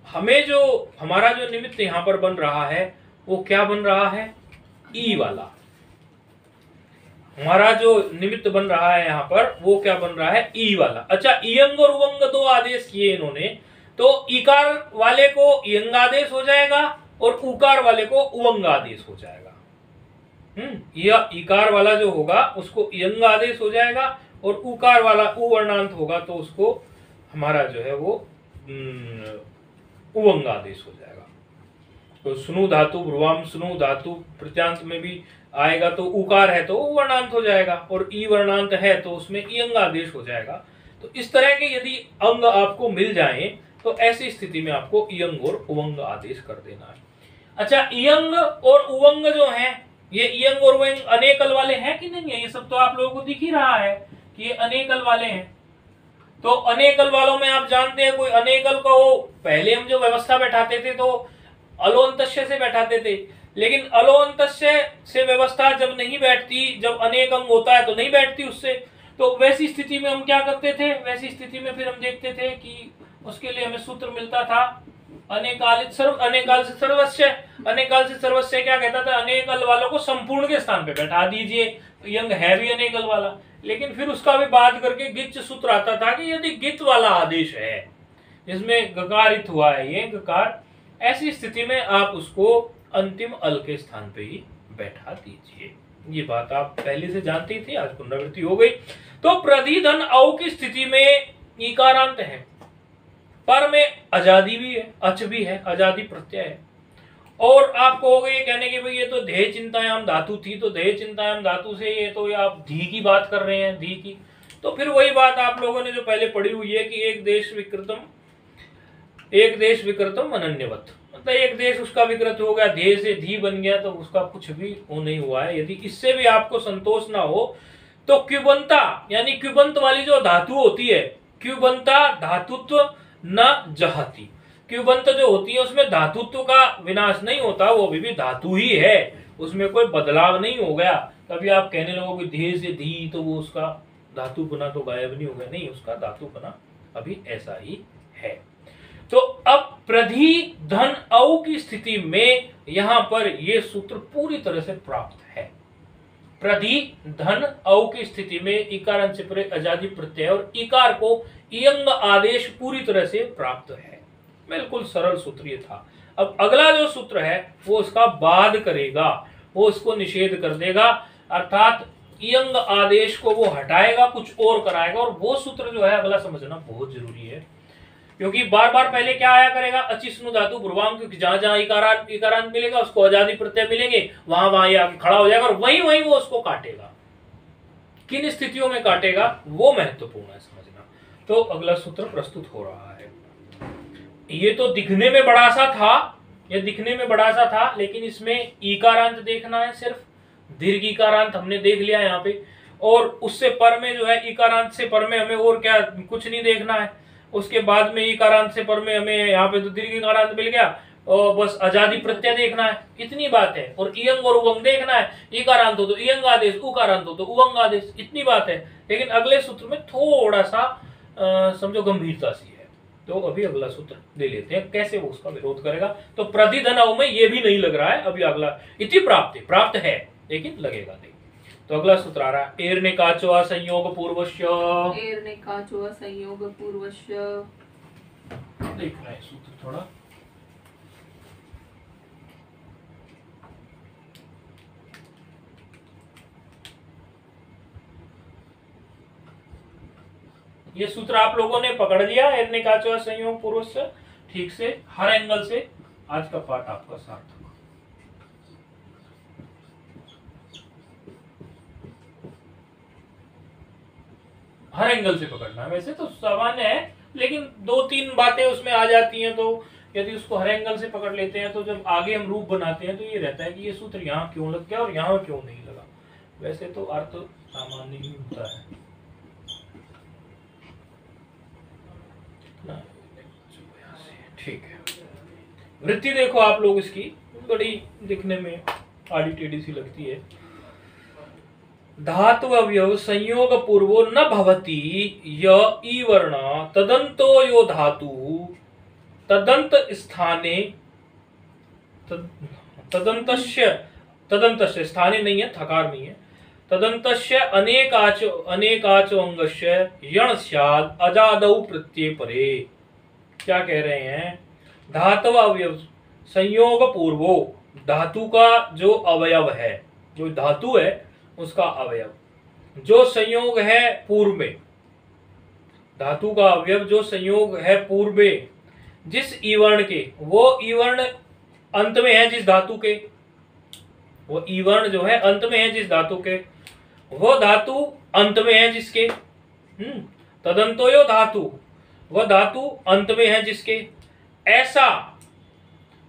A: हमें जो हमारा जो निमित्त यहाँ पर बन रहा है वो क्या बन रहा है, ई वाला। हमारा जो निमित्त बन रहा है यहाँ पर वो क्या बन रहा है, ई वाला। अच्छा, इयंग और उवंग दो आदेश किए इन्होंने, तो इकार वाले को इयंग आदेश हो जाएगा और उकार वाले को उवंग आदेश हो जाएगा। यह इकार वाला जो होगा उसको इयंग आदेश हो जाएगा, और उकार वाला उ वर्णांत होगा तो उसको हमारा जो है वो उवंग आदेश हो जाएगा। तो स्नु धातु ब्रुवाम स्नु धातु प्रत्यांत में भी आएगा तो उकार है तो उ वर्णांत हो जाएगा, और ई वर्णांत है तो उसमें इयंग आदेश हो जाएगा। तो इस तरह के यदि अंग आपको मिल जाएं तो ऐसी स्थिति में आपको इयंग और उवंग आदेश कर देना है। अच्छा, इयंग और उवंग जो हैं, ये इयंग और उवंग अनेकल वाले हैं कि नहीं है, ये सब तो आप लोगों को दिख ही रहा है कि ये अनेकल वाले हैं। तो अनेकल वालों में आप जानते हैं कोई अनेकल को पहले हम जो व्यवस्था बैठाते थे तो अलोअंतस्य से बैठाते थे, लेकिन अलोअंतस्य से व्यवस्था जब नहीं बैठती, जब अनेक अंग होता है तो नहीं बैठती उससे, तो वैसी स्थिति में हम क्या करते थे, वैसी स्थिति में फिर हम देखते थे कि उसके लिए हमें सूत्र मिलता था अनेकालित सर्व, अनेकाल से सर्वस्य। अनेकाल से सर्वस्य क्या कहता था, अनेकल वालों को संपूर्ण के स्थान पे बैठा दीजिए, यंग है भी अनेकल वाला। लेकिन फिर उसका भी बात करके गिच सूत्र आता था कि यदि गित वाला आदेश है जिसमें गकारित हुआ है ये गकार, ऐसी स्थिति में आप उसको अंतिम अल के स्थान पे ही बैठा दीजिए। ये बात आप पहले से जानती थी, आज पुनरावृत्ति हो गई। तो प्रधिधन औ की स्थिति में इकारांत है, पर में आजादी भी है, अच भी है, आजादी प्रत्यय है। और आप कहोगे ये कहने की भाई ये तो ध्येय चिंतायाम धातु थी, तो ध्येय चिंतायाम धातु से ये तो आप धी की बात कर रहे हैं, धी की। तो फिर वही बात आप लोगों ने जो पहले पढ़ी हुई है कि एक देश विकृतम अनन्यवत, मतलब एक देश उसका विकृत हो गया, ध्येय से धी बन गया, तो उसका कुछ भी वो नहीं हुआ है। यदि इससे भी आपको संतोष ना हो तो क्युबंता यानी क्युबंत वाली जो धातु होती है, क्युबंता धातुत्व न जहती, क्युबंत जो होती है उसमें धातुत्व का विनाश नहीं होता, वो अभी भी धातु ही है, उसमें कोई बदलाव नहीं हो गया। कभी आप कहने लगोगे ध्येय से धी तो वो उसका धातुपना तो गायब नहीं हो गया, नहीं, उसका धातुपना अभी ऐसा ही है। तो अब प्रधि धन औ की स्थिति में यहां पर यह सूत्र पूरी तरह से प्राप्त है। प्रधि धन औ की स्थिति में इकार से परे आजादी प्रत्यय और इकार को इयंग आदेश पूरी तरह से प्राप्त है। बिल्कुल सरल सूत्र ये था। अब अगला जो सूत्र है वो उसका बाद करेगा, वो उसको निषेध कर देगा, अर्थात इयंग आदेश को वो हटाएगा, कुछ और कराएगा। और वो सूत्र जो है अगला समझना बहुत जरूरी है, क्योंकि बार बार पहले क्या आया करेगा, अचिस्नु धातु ब्रुवाम, क्योंकि जहां जहां इकारांत मिलेगा उसको आजादी प्रत्यय मिलेंगे, वहां वहां ये आके खड़ा हो जाएगा और वहीं वहीं वो उसको काटेगा। किन स्थितियों में काटेगा वो महत्वपूर्ण है समझना। तो अगला सूत्र प्रस्तुत हो रहा है। ये तो दिखने में बड़ा सा था, ये दिखने में बड़ा सा था, लेकिन इसमें ईकारांत देखना है, सिर्फ दीर्घ ईकारांत हमने देख लिया यहाँ पे, और उससे पर में जो है ईकारांत से पर में हमें और क्या कुछ नहीं देखना है। उसके बाद में ईकारांत से पर में हमें यहाँ पे तो दीर्घ ईकारांत मिल गया, और बस अजादि प्रत्यय देखना है, इतनी बात है। और इयंग और उवंग देखना है, ईकारांत हो तो इयंग आदेश, उकारांत हो तो उवंग आदेश, इतनी बात है। लेकिन अगले सूत्र में थोड़ा सा समझो गंभीरता सी है, तो अभी अगला सूत्र ले लेते हैं, कैसे वो उसका विरोध करेगा। तो प्रतिधनव में ये भी नहीं लग रहा है, अभी अगला इति प्राप्त है लेकिन लगेगा नहीं। तो अगला सूत्र आ रहा है, एर्ने काचो संयोग पूर्वस्य,
B: एर्ने काचो संयोग पूर्वस्य।
A: देखना है सूत्र थोड़ा, ये सूत्र आप लोगों ने पकड़ लिया, एर्ने काचो संयोग पूर्वस्य ठीक से, हर एंगल से आज का पाठ आपका सार्थक। हर एंगल से पकड़ना है, वैसे तो सामान्य है, लेकिन 2-3 बातें उसमें आ जाती हैं, तो यदि उसको हर एंगल से पकड़ लेते हैं तो जब आगे हम रूप बनाते हैं तो ये रहता है कि ये सूत्र यहाँ क्यों लग गया और यहाँ क्यों नहीं लगा। वैसे तो अर्थ सामान्य ही होता है। ठीक है, वृत्ति देखो आप लोग, इसकी बड़ी दिखने में आड़ी टेढ़ी सी लगती है। धातु अवयव संयोग पूर्वो न भवति य ई वर्ण तदंतो यो धातु तदंत स्थाने तदंतस्य स्थाने नहीं है, थकार नहीं है, तदंतस्य अनेकाचो अंगस्य यण स्याद अजादौ प्रत्यय परे। क्या कह रहे हैं, धातु अवयव संयोग पूर्वो, धातु का जो अवयव है, जो धातु है उसका अवयव जो संयोग है पूर्व में, धातु का अवयव जो संयोग है पूर्व में जिस ईवर्ण के, वो ईवर्ण अंत में है जिस धातु के, वो ईवर्ण जो है अंत में है जिस धातु के, वो धातु अंत में है जिसके, तदंतोयो धातु, वह धातु अंत में है जिसके, ऐसा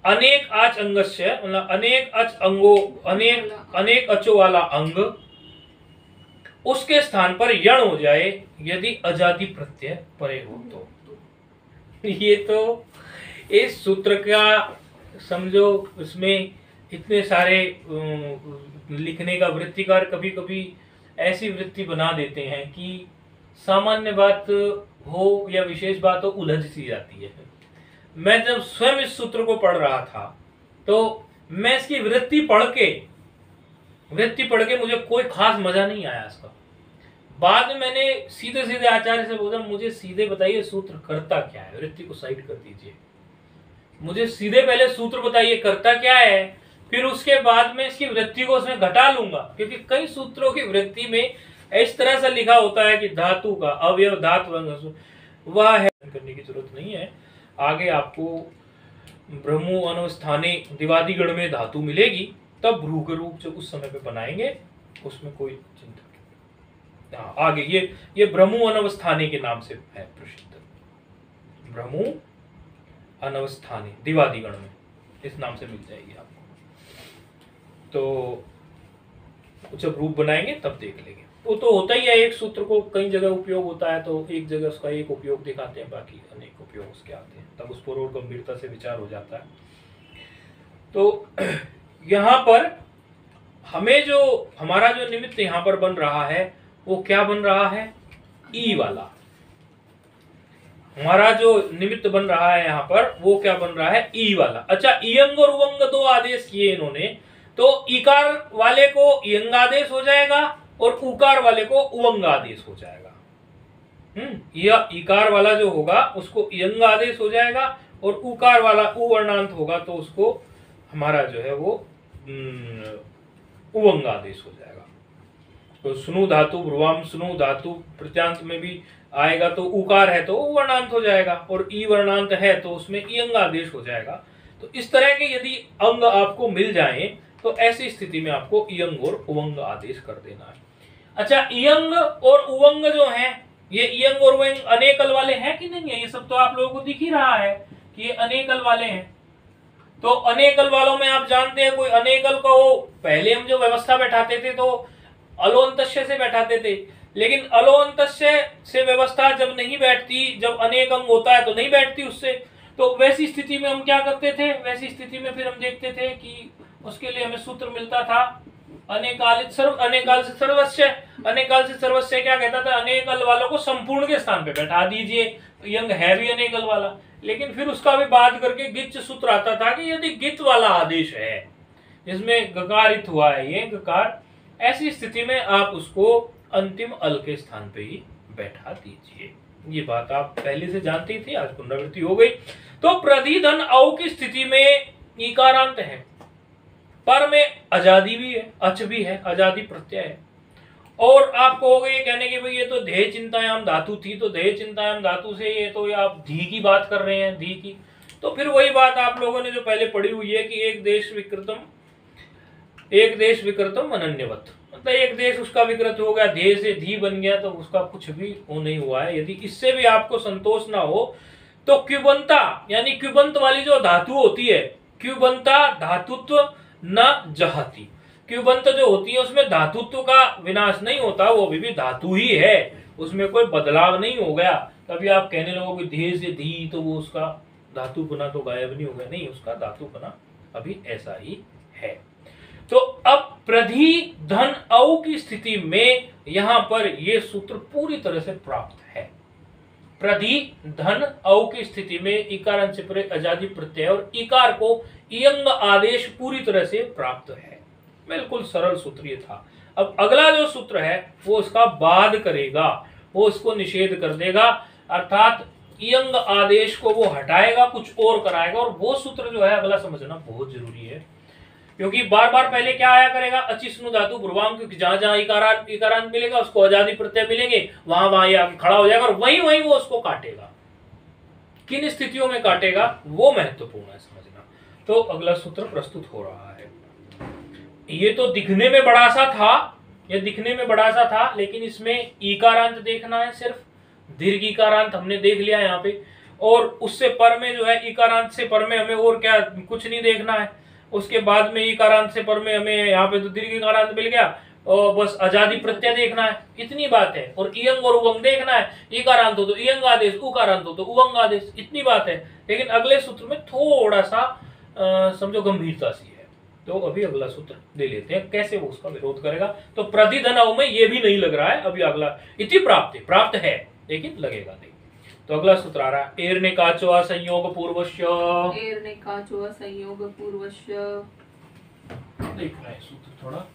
A: अनेक आच अंगस्य, मतलब अनेक अच अंगो, अनेक अचो वाला अंग, उसके स्थान पर यण हो जाए यदि अजादि प्रत्यय परे हो तो। ये तो इस सूत्र का समझो, उसमें इतने सारे लिखने का वृत्तिकार कभी कभी ऐसी वृत्ति बना देते हैं कि सामान्य बात हो या विशेष बात हो उलझ सी जाती है। मैं जब स्वयं इस सूत्र को पढ़ रहा था तो मैं इसकी वृत्ति पढ़ के मुझे कोई खास मजा नहीं आया इसका। बाद में मैंने सीधे सीधे आचार्य से बोला, मुझे सीधे बताइए सूत्र करता क्या है, वृत्ति को साइड कर दीजिए, मुझे सीधे पहले सूत्र बताइए करता क्या है, फिर उसके बाद में इसकी वृत्ति को उसमें घटा लूंगा। क्योंकि कई सूत्रों की वृत्ति में इस तरह से लिखा होता है कि धातु का अवयव धातु वह है, करने की जरूरत नहीं है। आगे आपको ब्रह्मो अनवस्थाने दिवादिगण में धातु मिलेगी, तब भ्रू के रूप जो उस समय पे बनाएंगे, उसमें कोई चिंता नहीं। हाँ, आगे ये ब्रह्मो अनवस्थाने के नाम से है प्रसिद्ध, ब्रह्मो अनवस्थाने दिवादिगण में इस नाम से मिल जाएगी आपको। तो जब रूप बनाएंगे तब देख लेंगे। वो तो होता ही है, एक सूत्र को कई जगह उपयोग होता है तो एक जगह उसका एक उपयोग दिखाते हैं, बाकी अनेक उपयोग उसके आते हैं, तब उस पर और गंभीरता से विचार हो जाता है। तो यहाँ पर हमें जो हमारा जो निमित्त यहाँ पर बन रहा है वो क्या बन रहा है, ई वाला। हमारा जो निमित्त बन रहा है यहाँ पर वो क्या बन रहा है, ई वाला। अच्छा, इयंग और उवंग दो आदेश किए इन्होंने, तो इकार वाले को इयंग आदेश हो जाएगा और उकार वाले को उवंग आदेश हो जाएगा। यह इकार वाला जो होगा उसको इयंग आदेश हो जाएगा और उकार वाला उवर्णांत होगा तो उसको हमारा जो है वो उवंग आदेश हो जाएगा। तो सुनु धातु ब्रुवाम सुनु धातु प्रत्यांत में भी आएगा तो उकार है तो उवर्णांत हो जाएगा, और ई वर्णांत है तो उसमें इयंग आदेश हो जाएगा। तो इस तरह के यदि अंग आपको मिल जाएं तो ऐसी स्थिति में आपको इयंग और उवंग आदेश कर देना है। अच्छा, इयंग और उवंग जो है ये इयंग और वेंग अनेकल वाले हैं कि नहीं है? ये सब तो आप लोगों को दिख ही रहा है कि ये अनेकल वाले हैं। तो अनेकल वालों में आप जानते हैं कोई अनेकल को पहले हम जो व्यवस्था बैठाते थे तो अलोन्तस्य से बैठाते थे, लेकिन अलोन्तस्य से व्यवस्था जब नहीं बैठती, जब अनेक अंग होता है तो नहीं बैठती उससे, तो वैसी स्थिति में हम क्या करते थे? वैसी स्थिति में फिर हम देखते थे कि उसके लिए हमें सूत्र मिलता था अनेकालित सर्व, अनेकाल से सर्वस्व। अनेकाल से सर्वस्व क्या कहता था? अनेकल वालों को संपूर्ण के स्थान पे बैठा दीजिए। यंग है भी अनेकल वाला, लेकिन फिर उसका भी बात करके गिच सूत्र आता था कि यदि गित वाला आदेश है जिसमें गकारित हुआ है ये गकार, ऐसी स्थिति में आप उसको अंतिम अल के स्थान पे ही बैठा दीजिए। ये बात आप पहले से जानते ही थे, आज पुनरावृत्ति हो गई। तो प्रधिधन औ की स्थिति में ईकारांत है, पर में आजादी भी है, अच भी है, आजादी प्रत्यय है। और आप कहोगे ये कहने की भाई ये तो ध्येय चिंतायाम धातु थी, तो ध्येय चिंतायाम धातु से ये तो आप धी की बात कर रहे हैं, धी की। तो फिर वही बात आप लोगों ने जो पहले पढ़ी हुई है कि एक देश विकृतम अनन्यवत, मतलब एक देश उसका विकृत हो गया, ध्येय से धी बन गया, तो उसका कुछ भी वो नहीं हुआ है। यदि इससे भी आपको संतोष ना हो तो क्युबंता यानी क्युबंत वाली जो धातु होती है, क्युबंता धातुत्व न जहती, क्युबंत जो होती है उसमें धातुत्व का विनाश नहीं होता, वो भी धातु ही है, उसमें कोई बदलाव नहीं हो गया। कभी आप कहने लगोगे ध्येय से धी तो वो उसका धातुपना तो गायब नहीं हो गया, नहीं, उसका धातुपना अभी ऐसा ही है। तो अब प्रधि धन औ की स्थिति में यहां पर यह सूत्र पूरी तरह से प्राप्त है। प्रधि धन औ की स्थिति में इकार से परे आजादी प्रत्यय और इकार को इयंग आदेश पूरी तरह से प्राप्त है। बिल्कुल सरल सूत्र ये था। अब अगला जो सूत्र है वो उसका बाद करेगा, वो उसको निषेध कर देगा, अर्थात इयंग आदेश को वो हटाएगा, कुछ और कराएगा। और वो सूत्र जो है अगला समझना बहुत जरूरी है, क्योंकि बार बार पहले क्या आया करेगा? अचिष्णु धातु पूर्वांग, क्योंकि जहां जहां इकारांत मिलेगा उसको आजादी प्रत्यय मिलेंगे, वहां वहां ये आके खड़ा हो जाएगा और वहीं वहीं वो उसको काटेगा। किन स्थितियों में काटेगा वो महत्वपूर्ण है समझना। तो अगला सूत्र प्रस्तुत हो रहा है। ये तो दिखने में बड़ा सा था, ये दिखने में बड़ा सा था, लेकिन इसमें इकारांत देखना है, सिर्फ दीर्घ इकारांत हमने देख लिया यहाँ पे, और उससे पर में जो है इकारांत से पर में हमें और क्या कुछ नहीं देखना है। उसके बाद में इकारांत से पर में हमें यहाँ पे तो दीर्घ इकारांत मिल गया, और बस आजादी प्रत्यय देखना है, इतनी बात है। और इयंग और उवंग देखना है, इकारांत हो तो इयंग आदेश, उकारांत हो तो उवंग आदेश, इतनी बात है। लेकिन अगले सूत्र में थोड़ा सा समझो गंभीरता सी है। तो अभी अगला सूत्र ले लेते हैं, कैसे वो उसका विरोध करेगा। तो प्रतिधन में ये भी नहीं लग रहा है, अभी अगला इति प्राप्त है लेकिन लगेगा नहीं। तो अगला सूत्र आ रहा है एर्ने काचो संयोग पूर्वस्य,
B: एर्ने काचो संयोग पूर्वस्य।
A: देखना है सूत्र थोड़ा,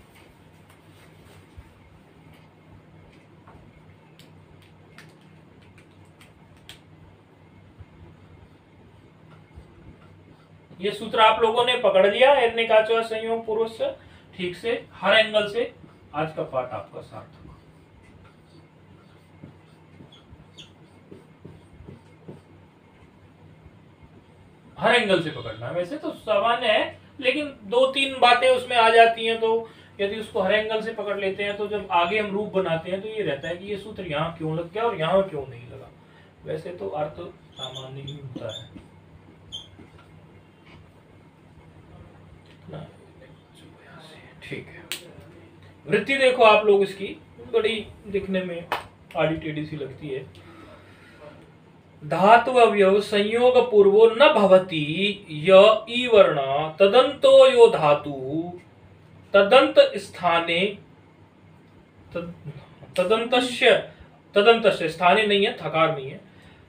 A: ये सूत्र आप लोगों ने पकड़ लिया, एर्ने काचो संयोग पूर्वस्य ठीक से, हर एंगल से। आज का पाठ आपका सार्थक। हर एंगल से पकड़ना है, वैसे तो सामान्य है, लेकिन दो तीन बातें उसमें आ जाती हैं, तो यदि उसको हर एंगल से पकड़ लेते हैं तो जब आगे हम रूप बनाते हैं तो ये रहता है कि ये सूत्र यहाँ क्यों लग गया और यहाँ क्यों नहीं लगा। वैसे तो अर्थ सामान्य ही होता है। ठीक है, वृत्ति देखो आप लोग, इसकी बड़ी दिखने में आड़ी टेढ़ी सी लगती है। धातु अवयव संयोग पूर्वो न भवति य ई वर्ण तदंतो यो धातु तदंत स्थाने तदंतस्य स्थाने नहीं है, थकार नहीं है,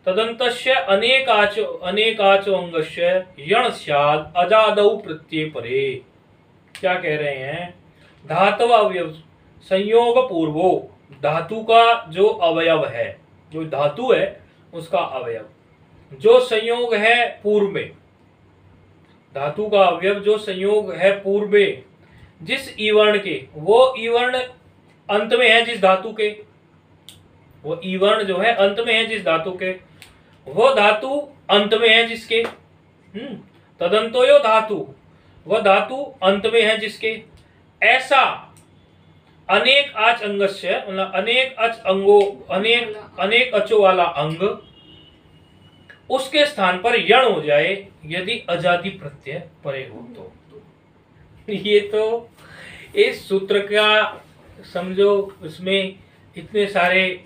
A: तदंतस्य अनेकाचो अंगस्य यण स्याद अजादौ प्रत्यय परे। क्या कह रहे हैं? धातु अवयव संयोग पूर्वो, धातु का जो अवयव है, जो धातु है उसका अवयव जो संयोग है पूर्व में, धातु का अवयव जो संयोग है पूर्व में जिस ईवर्ण के, वो ईवर्ण अंत में है जिस धातु के, वो ईवर्ण जो है अंत में है जिस धातु के, वो धातु अंत में है जिसके, तदंतो यो धातु, वह धातु अंत में है जिसके, ऐसा अनेक आच अंगस्य मतलब अनेक अच अंगो अनेक अचो वाला अंग उसके स्थान पर यण हो जाए यदि अजादि प्रत्यय परे हो तो। ये तो इस सूत्र का समझो, उसमें इतने सारे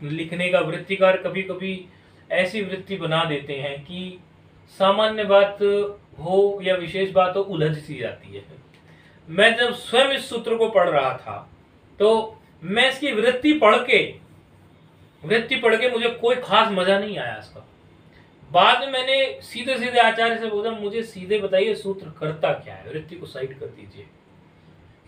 A: लिखने का वृत्तिकार कभी कभी ऐसी वृत्ति बना देते हैं कि सामान्य बात हो या विशेष बात हो उलझ सी जाती है। मैं जब स्वयं इस सूत्र को पढ़ रहा था तो मैं इसकी वृत्ति पढ़ के मुझे कोई खास मजा नहीं आया इसका। बाद में मैंने सीधे सीधे आचार्य से बोला, मुझे सीधे बताइए सूत्र करता क्या है, वृत्ति को साइड कर दीजिए,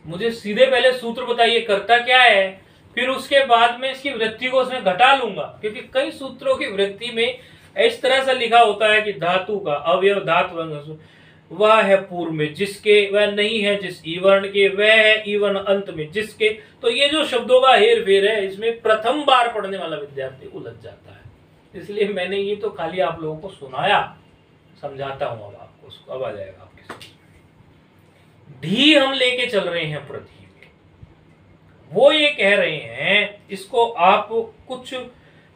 A: मुझे सीधे पहले सूत्र बताइए करता क्या है, फिर उसके बाद में इसकी वृत्ति को उसमें घटा लूंगा। क्योंकि कई सूत्रों की वृत्ति में इस तरह से लिखा होता है कि धातु का अवयव धातु वह है पूर्व में जिसके, वह नहीं है जिस ई वर्ण के, वह है ई वर्ण अंत में जिसके। तो ये जो शब्दों का हेर फेर है इसमें प्रथम बार पढ़ने वाला विद्यार्थी उलझ जाता है। इसलिए मैंने ये तो खाली आप लोगों को सुनाया, समझाता हूं अब आपको, उसको अब आ जाएगा आपके साथ। धी हम लेके चल रहे हैं प्रति में, वो ये कह रहे हैं, इसको आप कुछ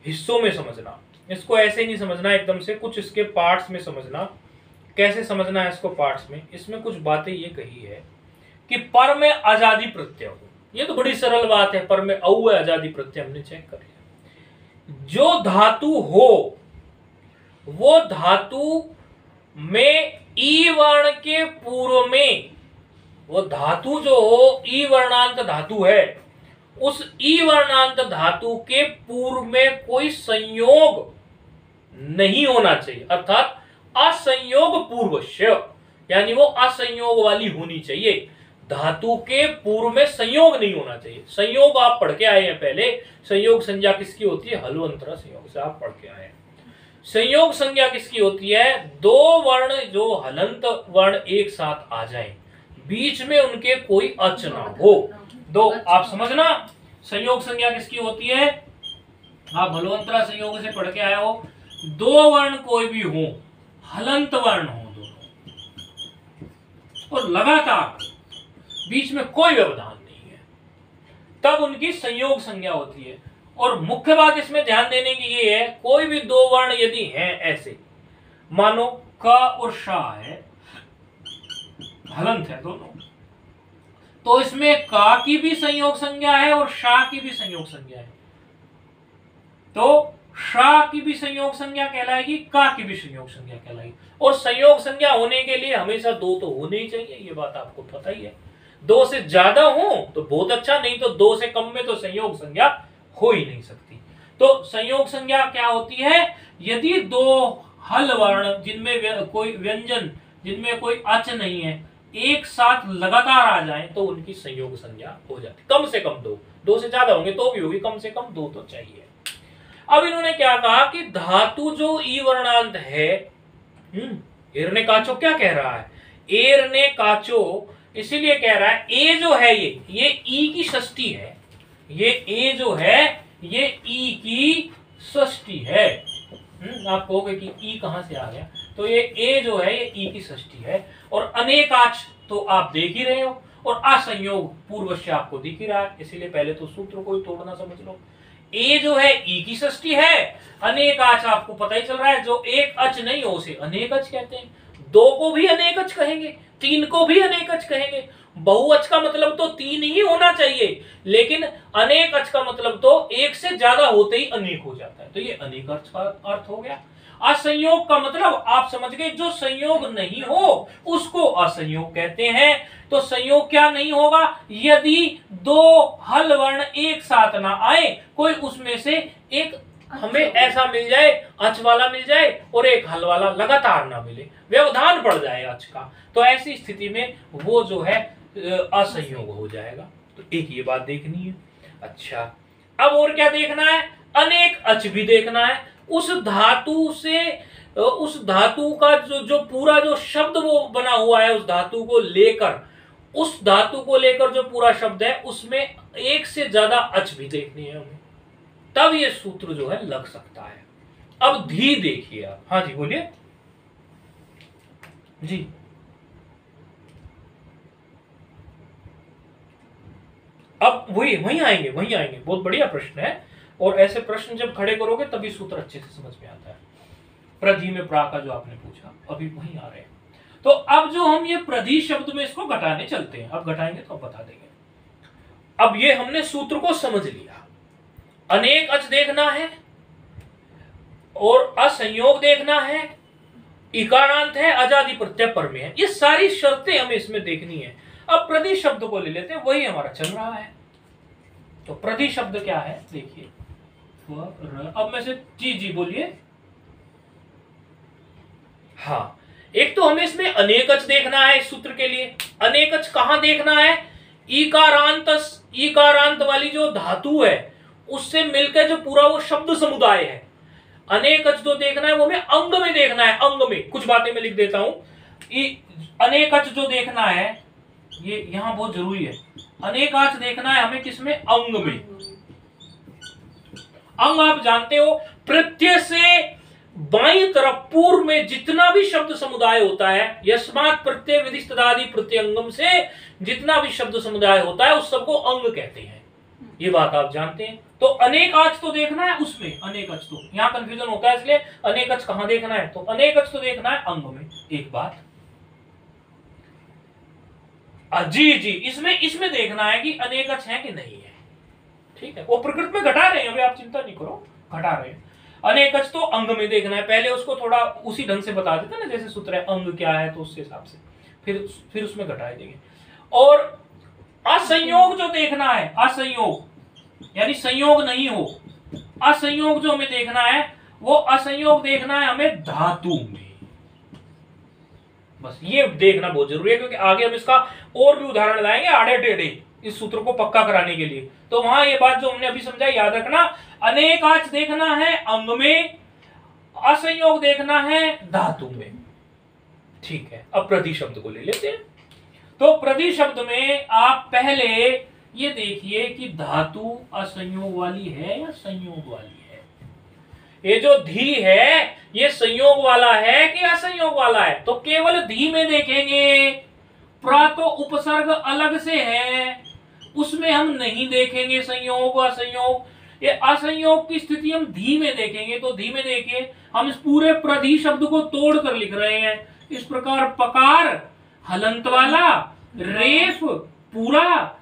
A: हिस्सों में समझना, इसको ऐसे नहीं समझना एकदम से, कुछ इसके पार्ट्स में समझना। कैसे समझना है इसको पार्ट्स में? इसमें कुछ बातें ये कही है कि पर में आजादी प्रत्यय हो, ये तो बड़ी सरल बात है, पर में औ है आजादी प्रत्यय, हमने चेक कर लिया। जो धातु हो वो धातु में ई वर्ण के पूर्व में, वो धातु जो हो ई वर्णांत धातु है, उस ई वर्णांत धातु के पूर्व में कोई संयोग नहीं होना चाहिए, अर्थात असंयोग पूर्वस्य, यानी वो असंयोग वाली होनी चाहिए। धातु के पूर्व में संयोग नहीं होना चाहिए। संयोग आप पढ़ के आए हैं पहले, संयोग संज्ञा किसकी होती है? हलवंतरा संयोग से आप पढ़ के आए हैं। संयोग संज्ञा किसकी होती है? दो वर्ण जो हलंत वर्ण एक साथ आ जाएं, बीच में उनके कोई अच ना हो। दो, आप समझना, संयोग संज्ञा किसकी होती है? आप हलवंतरा संयोग से पढ़ के आए हो, दो वर्ण कोई भी हो, हलंत वर्ण हो दोनों, और लगातार बीच में कोई व्यवधान नहीं है, तब उनकी संयोग संज्ञा होती है। और मुख्य बात इसमें ध्यान देने की ये है, कोई भी दो वर्ण यदि हैं ऐसे, मानो क और शा है, हलंत है दोनों, तो इसमें का की भी संयोग संज्ञा है और शा की भी संयोग संज्ञा है, तो शा की भी संयोग संज्ञा कहलाएगी, का की भी संयोग संज्ञा कहलाएगी। और संयोग संज्ञा होने के लिए हमेशा दो तो होने ही चाहिए, ये बात आपको पता ही है। दो से ज्यादा हो तो बहुत अच्छा, नहीं तो दो से कम में तो संयोग संज्ञा हो ही नहीं सकती। तो संयोग संज्ञा क्या होती है? यदि दो हल वर्ण जिनमें कोई व्यंजन, जिनमें कोई अच नहीं है, एक साथ लगातार आ जाए तो उनकी संयोग संज्ञा हो जाती। कम से कम दो, दो से ज्यादा होंगे तो भी होगी, कम से कम दो तो चाहिए। अब इन्होंने क्या कहा कि धातु जो ई वर्णांत है, एर ने काचो क्या कह रहा है? एर ने काचो इसीलिए कह रहा है, ए जो है ये ई की षष्ठी है, ये ए जो है ये ई की षष्ठी है। आप कहोगे कि ई कहां से आ गया? तो ये ए जो है ये ई की षष्ठी है, और अनेकाच तो आप देख ही रहे हो, और असंयोग पूर्वस्य आपको दिख ही रहा है, इसीलिए पहले तो सूत्र को ही तोड़ना समझ लो। ए जो है ई की षष्ठी है, अनेकाच आपको पता ही चल रहा है, जो एक अच नहीं हो उसे अनेकच कहते हैं। दो को भी अनेकच कहेंगे, तीन को भी अनेकच कहेंगे। बहुअच का मतलब तो तीन ही होना चाहिए, लेकिन अनेक अच का मतलब तो एक से ज्यादा होते ही अनेक हो जाता है, तो ये अनेक अर्थ का अर्थ हो गया। असंयोग का मतलब आप समझ गए, जो संयोग नहीं हो उसको असंयोग कहते हैं। तो संयोग क्या नहीं होगा? यदि दो हल वर्ण एक साथ ना आए, कोई उसमें से एक हमें ऐसा मिल जाए, अच वाला मिल जाए और एक हल वाला लगातार ना मिले, व्यवधान पड़ जाए अच का, तो ऐसी स्थिति में वो जो है असंयोग हो जाएगा। तो एक ये बात देखनी है। अच्छा, अब और क्या देखना है? अनेक अच भी देखना है। उस धातु से, उस धातु का जो पूरा जो शब्द वो बना हुआ है, उस धातु को लेकर, उस धातु को लेकर जो पूरा शब्द है उसमें एक से ज्यादा अच भी देखनी है हमें, तब ये सूत्र जो है लग सकता है। अब धी देखिए आप। हाँ जी बोलिए जी। अब वहीं आएंगे बहुत बढ़िया प्रश्न है, और ऐसे प्रश्न जब खड़े करोगे तभी सूत्र अच्छे से समझ में आता है। प्रधि में प्रा का जो आपने पूछा, अभी वहीं आ रहे हैं। तो अब जो हम ये प्रधि शब्द में इसको घटाने चलते हैं, अब घटाएंगे तो अब बता देंगे। अब ये हमने सूत्र को समझ लिया, अनेक अच देखना है और असंयोग देखना है, इकारांत है, अजादि प्रत्यय पर में है, ये सारी शर्तें हमें इसमें देखनी है। अब प्रधि शब्द को ले लेते हैं, वही हमारा चल रहा है। तो प्रधि शब्द क्या है देखिए, अब में से जी बोलिए। हाँ, एक तो हमें इसमें अनेकच देखना है इस सूत्र के लिए। अनेकच कहां देखना है? ईकारांत वाली जो धातु है उससे मिलकर जो पूरा वो शब्द समुदाय है। अनेकच जो देखना है वो हमें अंग में देखना है। अंग में कुछ बातें मैं लिख देता हूं। अनेकच जो देखना है ये यहां बहुत जरूरी है। अनेकाच देखना है हमें किसमें? अंग में। अंग आप जानते हो, प्रत्यय से बाईं तरफ पूर्व में जितना भी शब्द समुदाय होता है, यस्मात् प्रत्यय विधिस्तदादि प्रत्यंगम से जितना भी शब्द समुदाय होता है उस सबको अंग कहते हैं। ये बात आप जानते हैं। तो अनेकाच तो देखना है उसमें, अनेकच तो यहां कंफ्यूजन होता है, इसलिए अनेकच कहां देखना है? तो अनेकच तो देखना है अंग में। एक बात जी इसमें देखना है कि अनेकच है कि नहीं है। ठीक है, वो प्रकृति में घटा रहे हैं, अभी आप चिंता नहीं करो, घटा रहे हैं। अनेकच तो अंग में देखना है। पहले उसको थोड़ा उसी ढंग से बता देते ना, जैसे सूत्र है अंग क्या है तो उसके हिसाब से फिर उसमें घटाए देंगे। और असंयोग जो देखना है, असंयोग यानी संयोग नहीं हो, असंयोग जो हमें देखना है वो असंयोग देखना है हमें धातु में। बस ये देखना बहुत जरूरी है, क्योंकि आगे हम इसका और भी उदाहरण लाएंगे आड़े टेढ़े इस सूत्र को पक्का कराने के लिए। तो वहां ये बात जो हमने अभी समझा याद रखना, अनेकाच देखना है अंग में, असंयोग देखना है धातु में। ठीक है, अब प्रधि शब्द को ले लेते हैं। तो प्रधि शब्द में आप पहले ये देखिए कि धातु असंयोग वाली है या संयोग वाली है। ये जो धी है ये संयोग वाला है कि असंयोग वाला है? तो केवल धी में देखेंगे। प्रा तो उपसर्ग अलग से है, उसमें हम नहीं देखेंगे संयोग असंयोग। ये असंयोग की स्थिति हम धी में देखेंगे। तो धी में देखिए, हम इस पूरे प्रधि शब्द को तोड़ कर लिख रहे हैं इस प्रकार। पकार हलंत वाला, रेफ पूरा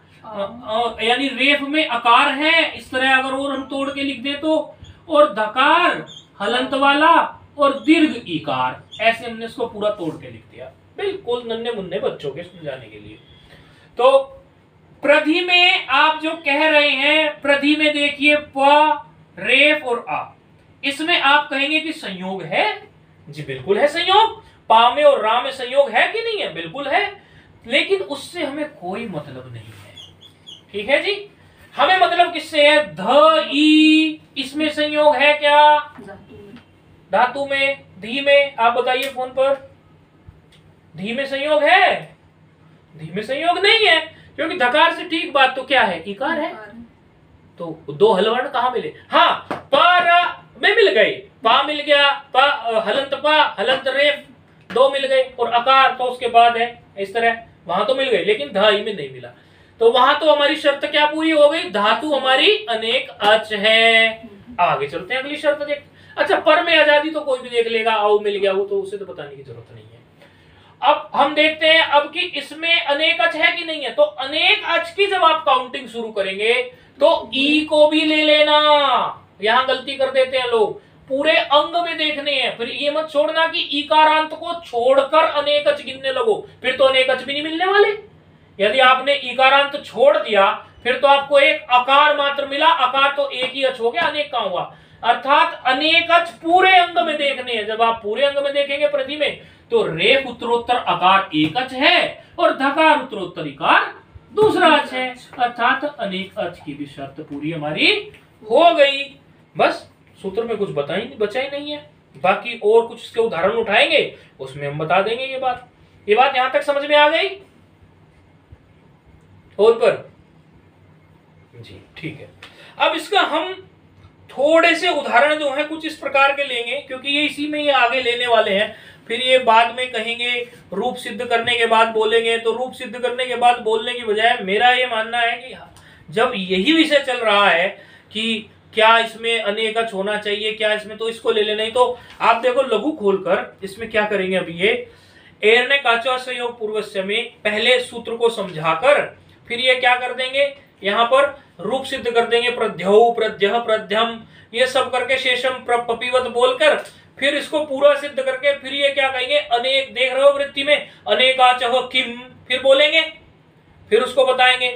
A: यानी रेफ में अकार है, इस तरह अगर और हम तोड़ के लिख दें तो, और धकार हलंत वाला और दीर्घ इकार, ऐसे हमने इसको पूरा तोड़ के लिख दिया, बिल्कुल नन्हे मुन्ने बच्चों के समझाने के लिए। तो प्रधि में आप जो कह रहे हैं, प्रधि में देखिए प, रेफ और आ, इसमें आप कहेंगे कि संयोग है। जी बिल्कुल है संयोग। पा में और रा में संयोग है कि नहीं है? बिल्कुल है, लेकिन उससे हमें कोई मतलब नहीं है। ठीक है जी, हमें मतलब किससे है? ध ई, इसमें संयोग है क्या? धातु में। धी में आप बताइए फोन पर, धी में संयोग है? धी में संयोग नहीं है, क्योंकि धकार से ठीक बात तो क्या है? इकार है। तो दो हलवर्ण कहां मिले? हाँ, पर में मिल गए, पा मिल गया, पा हलंत पा हलंत रेफ दो मिल गए, और अकार तो उसके बाद है, इस तरह वहां तो मिल गए, लेकिन धाई में नहीं मिला। तो वहां तो हमारी शर्त क्या पूरी हो गई? धातु हमारी अनेक अच है। आगे चलते हैं, अगली शर्त देख। अच्छा, पर में आजादी तो कोई भी देख लेगा, आओ मिल गया, वो तो उसे तो बताने की जरूरत नहीं है। अब हम देखते हैं अब कि इसमें अनेक अच है कि नहीं है। तो अनेक अच की जब आप काउंटिंग शुरू करेंगे तो ई को भी ले लेना। यहां गलती कर देते हैं लोग, पूरे अंग में देखने हैं। फिर ये मत छोड़ना कि ईकारांत को छोड़कर अनेक अच गिनने लगो, फिर तो अनेक अच भी नहीं मिलने वाले। यदि आपने ईकारांत छोड़ दिया फिर तो आपको एक अकार मात्र मिला, अकार तो एक ही अच हो गया, अनेक कहां हुआ? अर्थात अनेक अच पूरे अंग में देखने हैं। जब आप पूरे अंग में देखेंगे प्रधि में, तो रेफ उत्तरोत्तर अकार एक अच है और धकार उत्तरोत्तर इकार दूसरा अच है, अर्थात अनेक अच की भी शर्त पूरी हमारी हो गई। बस सूत्र में कुछ बचा ही नहीं है। बाकी और कुछ इसके उदाहरण उठाएंगे, उसमें हम बता देंगे ये बात यहां तक समझ में आ गई? और पर जी ठीक है। अब इसका हम थोड़े से उदाहरण जो है कुछ इस प्रकार के लेंगे, क्योंकि ये इसी में ये आगे लेने वाले हैं। फिर ये बाद में कहेंगे रूप सिद्ध करने के बाद बोलेंगे, तो रूप सिद्ध करने के बाद बोलने की बजाय मेरा ये मानना है कि जब यही विषय चल रहा है कि क्या इसमें अनेकच होना चाहिए, क्या इसमें, तो इसको ले लेना। नहीं तो आप देखो लघु खोलकर इसमें क्या करेंगे, अभी ये एर्ने काचो संयोग पूर्वस्य में पहले सूत्र को समझाकर फिर ये क्या कर देंगे, यहाँ पर रूप सिद्ध कर देंगे, प्रध्यौ प्रध्यह प्रध्यम ये सब करके शेषम पपीवत बोलकर फिर इसको पूरा सिद्ध करके फिर ये क्या कहेंगे, अनेक, देख रहे हो वृत्ति में अनेकाचह किम, फिर बोलेंगे, फिर उसको बताएंगे,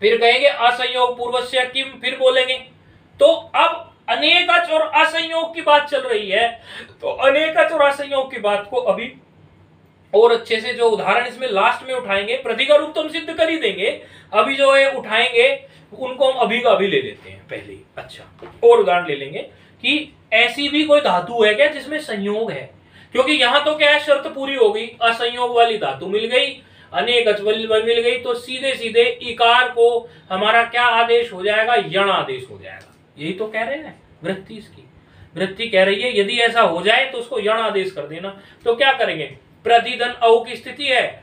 A: फिर कहेंगे असंयोग पूर्वस्य किम, फिर बोलेंगे। तो अब अनेकच और असंयोग की बात चल रही है, तो अनेकच और असंयोग की बात को अभी और अच्छे से जो उदाहरण इसमें लास्ट में उठाएंगे, प्रति का रूप तो हम सिद्ध कर ही देंगे, अभी जो है उठाएंगे उनको हम अभी का अभी ले लेते हैं पहले ही। अच्छा, और उदाहरण ले लेंगे कि ऐसी भी कोई धातु है क्या जिसमें संयोग है, क्योंकि यहां तो क्या है, शर्त पूरी हो गई, असंयोग वाली धातु मिल गई, अनेकच मिल गई, तो सीधे सीधे इकार को हमारा क्या आदेश हो जाएगा, यण आदेश हो जाएगा। यही तो कह रहे हैं वृत्ति, इसकी वृत्ति कह रही है यदि ऐसा हो जाए तो उसको यण आदेश कर देना। तो क्या करेंगे, प्रतिधन औ की स्थिति है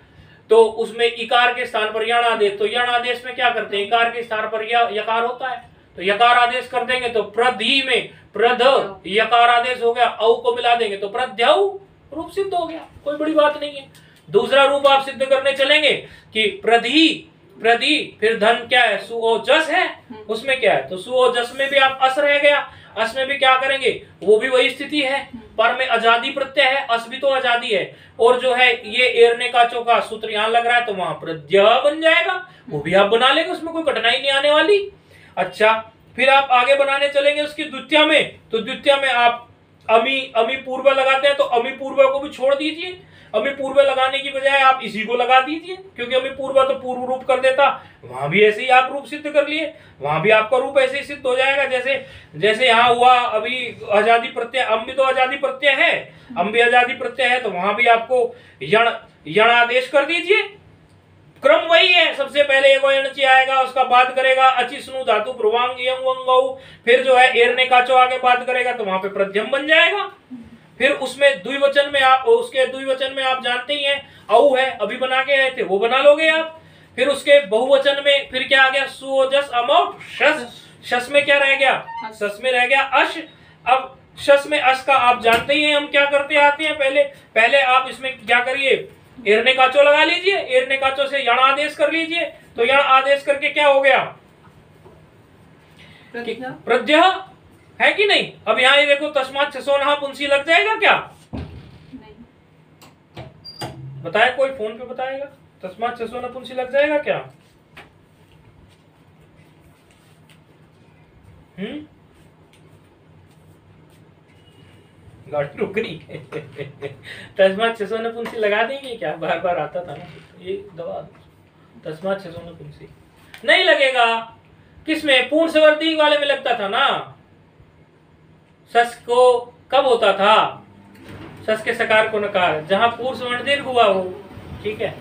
A: तो उसमें इकार के स्थान पर यण आदेश, तो यण आदेश में क्या करते हैं, इकार के स्थान पर यकार होता है तो यकार आदेश कर देंगे, तो प्रधि में प्रध यकार आदेश हो गया, औ को मिला देंगे तो प्रध्यौ रूप सिद्ध हो गया, कोई बड़ी बात नहीं है। दूसरा रूप आप सिद्ध करने चलेंगे कि प्रधि प्रधि फिर धन क्या है, सुओजस है, उसमें क्या है, तो सुओजस में भी आप अस रह गया, अस में भी क्या करेंगे, वो भी वही स्थिति है, पर में आजादी प्रत्यय है, अस भी तो आजादी है, और जो है ये एरने काचो का सूत्र यहाँ लग रहा है तो वहां प्रत्यय बन जाएगा, वो भी आप बना लेंगे, उसमें कोई कठिनाई नहीं आने वाली। अच्छा, फिर आप आगे बनाने चलेंगे उसकी द्वितीय में, तो द्वितीय में आप अमी पूर्व लगाते हैं तो अमी पूर्व को भी छोड़ दीजिए, अमी पूर्व लगाने की बजाय आप इसी को लगा दीजिए, क्योंकि अमी पूर्व तो पूर्व रूप कर देता, वहां भी ऐसे ही आप रूप सिद्ध कर लिए, वहां भी आपका रूप ऐसे ही सिद्ध हो जाएगा जैसे जैसे यहाँ हुआ। अभी आजादी प्रत्यय, अम भी तो आजादी प्रत्यय है, अम भी आजादी प्रत्यय है, तो वहां भी आपको यण आदेश कर दीजिए, क्रम वही है, सबसे पहले एगो एणची आएगा, उसका बाद करेगा अचिस्नु धातु ब्रुवांग यंग वंगौ, फिर जो है एरने काचो आगे बात करेगा तो वहां पे प्रध्यम बन जाएगा। फिर उसमें द्विवचन में आप, उसके द्विवचन में आप जानते ही हैं औ है, अभी बना के आए थे वो बना लोगे आप। फिर उसके बहुवचन में फिर क्या आ गया, सुओजस अमौट शस, शस में क्या रह गया, शस में रह गया अश। अब शस में अश का आप जानते ही हैं हम क्या करते आते हैं, पहले आप इसमें क्या करिए, एरने काचो लगा लीजिए, एरने काचो से यण आदेश कर लीजिए, तो यण आदेश करके क्या हो गया, प्रत्यय है कि नहीं। अब यहाँ ये देखो तस्मात् छसोनः पुंसी लग जाएगा क्या,
B: नहीं
A: बताए कोई फोन पे बताएगा, तस्मात् छसोनः पुंसी लग जाएगा क्या, गाड़ी रुक रही है तस्मात् छसोनः पुंसी लगा देंगे क्या, बार बार आता था ना ये दवा, तस्मात् छसोनः पुंसी नहीं लगेगा, किसमें, पूर्ण सवर्ती वाले में लगता था ना, सस को कब होता था, सस के सकार को नकार, जहां पूर्व सवर्ण दीर्घ हुआ हो, ठीक है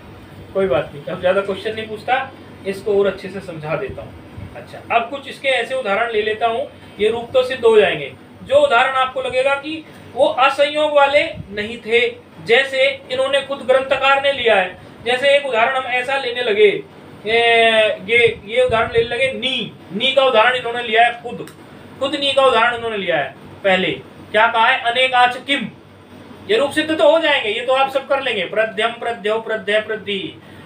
A: कोई बात नहीं, अब ज्यादा क्वेश्चन नहीं पूछता, इसको और अच्छे से समझा देता हूँ। अच्छा, अब कुछ इसके ऐसे उदाहरण ले लेता हूँ, ये रूप तो सिद्ध हो जाएंगे, जो उदाहरण आपको लगेगा कि वो असंयोग वाले नहीं थे, जैसे इन्होंने खुद ग्रंथकार ने लिया है, जैसे एक उदाहरण हम ऐसा लेने लगे, ये उदाहरण लेने लगे, नी का उदाहरण इन्होंने लिया है, खुद नी का उदाहरण इन्होंने लिया है। पहले क्या कहा है, अनेकाच किम, ये रूप सिद्ध तो हो जाएंगे, ये तो आप सब कर लेंगे, प्रध्यम प्रध्यौ प्रध्यय प्रद्धि,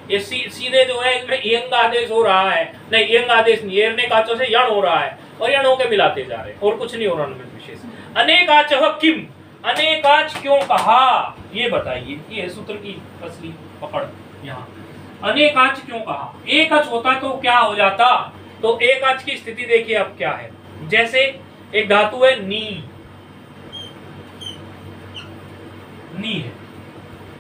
A: ये सीधे जो है इसमें यंग आदेश हो रहा है, नहीं यंग आदेश नहीं, एरने काचो से यण हो रहा है और यण होके मिलाते जा रहे हैं, और कुछ नहीं हो रहा उनमें विशेष। अनेकाच किम, अनेकाच क्यों कहा, ये बताइए, ये सूत्र की असली पकड़ यहाँ, अनेकाच क्यों कहा, एक अच होता तो क्या हो जाता, तो एक अच की स्थिति देखिए अब क्या है, जैसे एक धातु है नी है,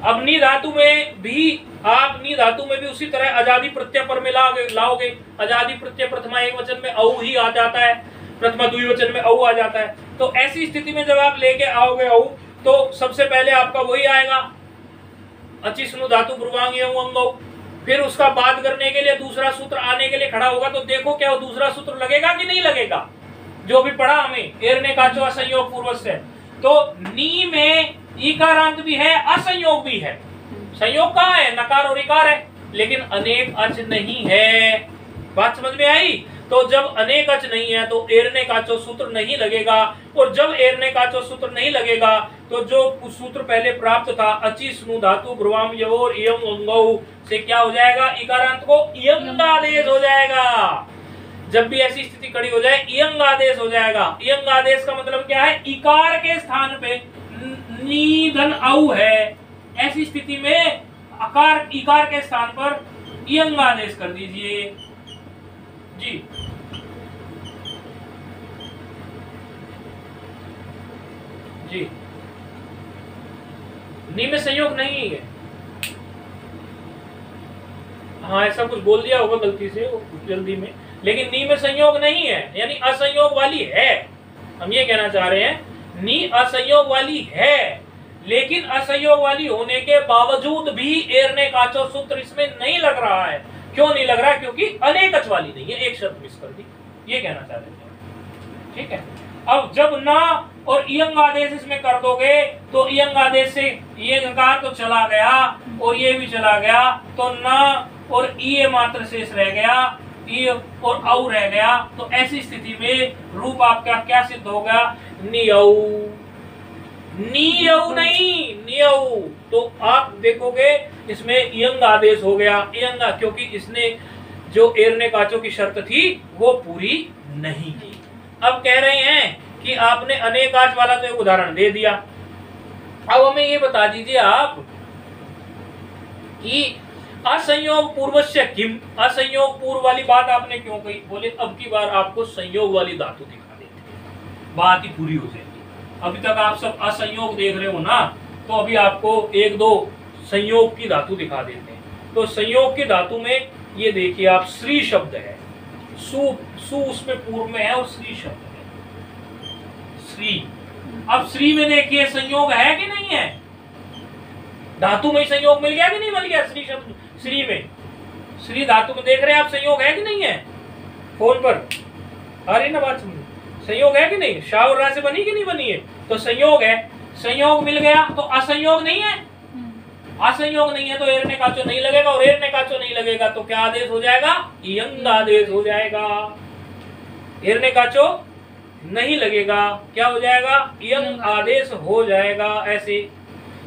A: अब नी धातु में भी आप नी धातु में भी उसी तरह आजादी प्रत्यय पर में लाओगे, आजादी प्रत्यय प्रथमा एक वचन में औ ही आ जाता है, प्रथमा द्विवचन में औ आ जाता है, तो ऐसी स्थिति में जब आप लेके आओगे औ, तो सबसे पहले आपका वही आएगा अचिस्नु धातु ब्रुवांग यंग वंगौ, फिर उसका बात करने के लिए दूसरा सूत्र आने के लिए खड़ा होगा, तो देखो क्या वो दूसरा सूत्र लगेगा कि नहीं लगेगा, जो भी पढ़ा हमें एरने काचो असंयोग पूर्वस्य, तो नी में इकारांत भी है असंयोग भी है, संयोग कहाँ है, नकार और इकार है, लेकिन अनेक अच नहीं है, बात समझ में आई? तो जब अनेकच नहीं है तो एरने काचो सूत्र नहीं लगेगा, और जब एरने काचो सूत्र नहीं लगेगा तो जो सूत्र पहले प्राप्त था अचि स्नु धातु ब्रुवाम यवोर इयम अंगौ से क्या हो जाएगा? इकारांत को इयंग आदेश हो जाएगा। जब भी ऐसी स्थिति खड़ी हो जाए इयंग आदेश हो जाएगा। इयंग आदेश का मतलब क्या है? इकार के स्थान पे नी धन औ है, ऐसी स्थिति में अकार इकार के स्थान पर इयंग आदेश कर दीजिए जी। जी नी में संयोग नहीं है। हाँ ऐसा कुछ बोल दिया होगा गलती से जल्दी में, लेकिन नी में संयोग नहीं है, यानी असंयोग वाली है। हम ये कहना चाह रहे हैं नी असंयोग वाली है, लेकिन असंयोग वाली होने के बावजूद भी एरने काचो सूत्र इसमें नहीं लग रहा है। क्यों नहीं लग रहा? क्योंकि अनेकच वाली नहीं है, एक शब्द मिस कर दी, ये कहना चाह रहे हैं। ठीक है, अब जब ना और इयंग आदेश इसमें कर दोगे तो इयंग आदेश से ये तो चला गया और ये भी चला गया, तो ना और ये मात्र शेष रह गया, ई और औ रह गया। तो ऐसी स्थिति में रूप आपका क्या सिद्ध होगा? नियौ। नियौ नहीं, नियौ। तो आप देखोगे इसमें इयंग आदेश हो गया, इयंग, क्योंकि इसने जो एरने काचो की शर्त थी वो पूरी नहीं की। अब कह रहे हैं कि आपने अनेकाच वाला तो एक उदाहरण दे दिया, अब हमें ये बता दीजिए आप कि असंयोग पूर्वस्य किम, असंयोग पूर्व वाली बात आपने क्यों कही? बोले अब की बार आपको संयोग वाली धातु दिखा देते हैं, बात ही पूरी हो जाएगी। अभी तक आप सब असंयोग देख रहे हो ना, तो अभी आपको एक दो संयोग की धातु दिखा देते हैं। तो संयोग की धातु में ये देखिए आप श्री शब्द है, सु उसमें पूर्व में है और श्री शब्द है, श्री। अब श्री में देखिए संयोग है कि नहीं है? धातु में संयोग मिल गया कि नहीं मिल गया? श्री शब्द, श्री में, श्री धातु में देख रहे हैं आप संयोग है कि नहीं है? फोन पर आ रही ना बात समझ, संयोग है कि नहीं? शाह और रा से बनी कि नहीं बनी है? तो संयोग है, संयोग मिल गया तो असंयोग नहीं है, असंयोग नहीं है तो एरने काचो नहीं लगेगा, और एरने काचो नहीं लगेगा तो क्या आदेश हो जाएगा? इयंग आदेश हो जाएगा। एरने काचो नहीं लगेगा, क्या हो जाएगा? इयंग आदेश हो जाएगा। ऐसे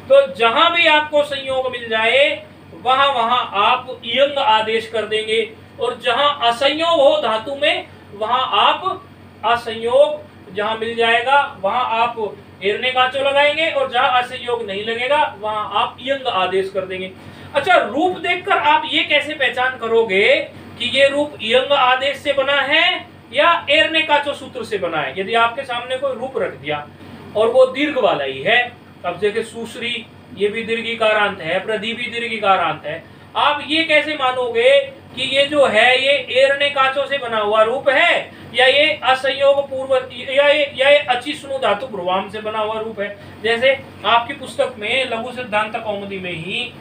A: तो जहां भी आपको संयोग मिल जाए वहां वहां आप इयंग आदेश कर देंगे, और जहां असंयोग हो धातु में वहां आप असंयोग जहां मिल जाएगा वहां आप एरने काचो लगाएंगे, और जहां असंयोग नहीं लगेगा वहां आप इयंग आदेश कर देंगे। अच्छा, रूप देखकर आप ये कैसे पहचान करोगे कि ये रूप इयंग आदेश से बना है या एरने काचो सूत्र से बना है? यदि आपके सामने कोई रूप रख दिया और वो दीर्घ वाला ही है, अब देखिए सुश्री ये भी दीर्घिकारांत है, प्रदी भी दीर्घिकारांत है, आप ये कैसे मानोगे कि ये जो है ये एरने काचो से बना हुआ रूप है या ये असंयोग पूर्व या ये अचि स्नु धातु ब्रुवाम से बना हुआ रूप है? जैसे आपकी पुस्तक में लघु सिद्धांत कौमुदी में ही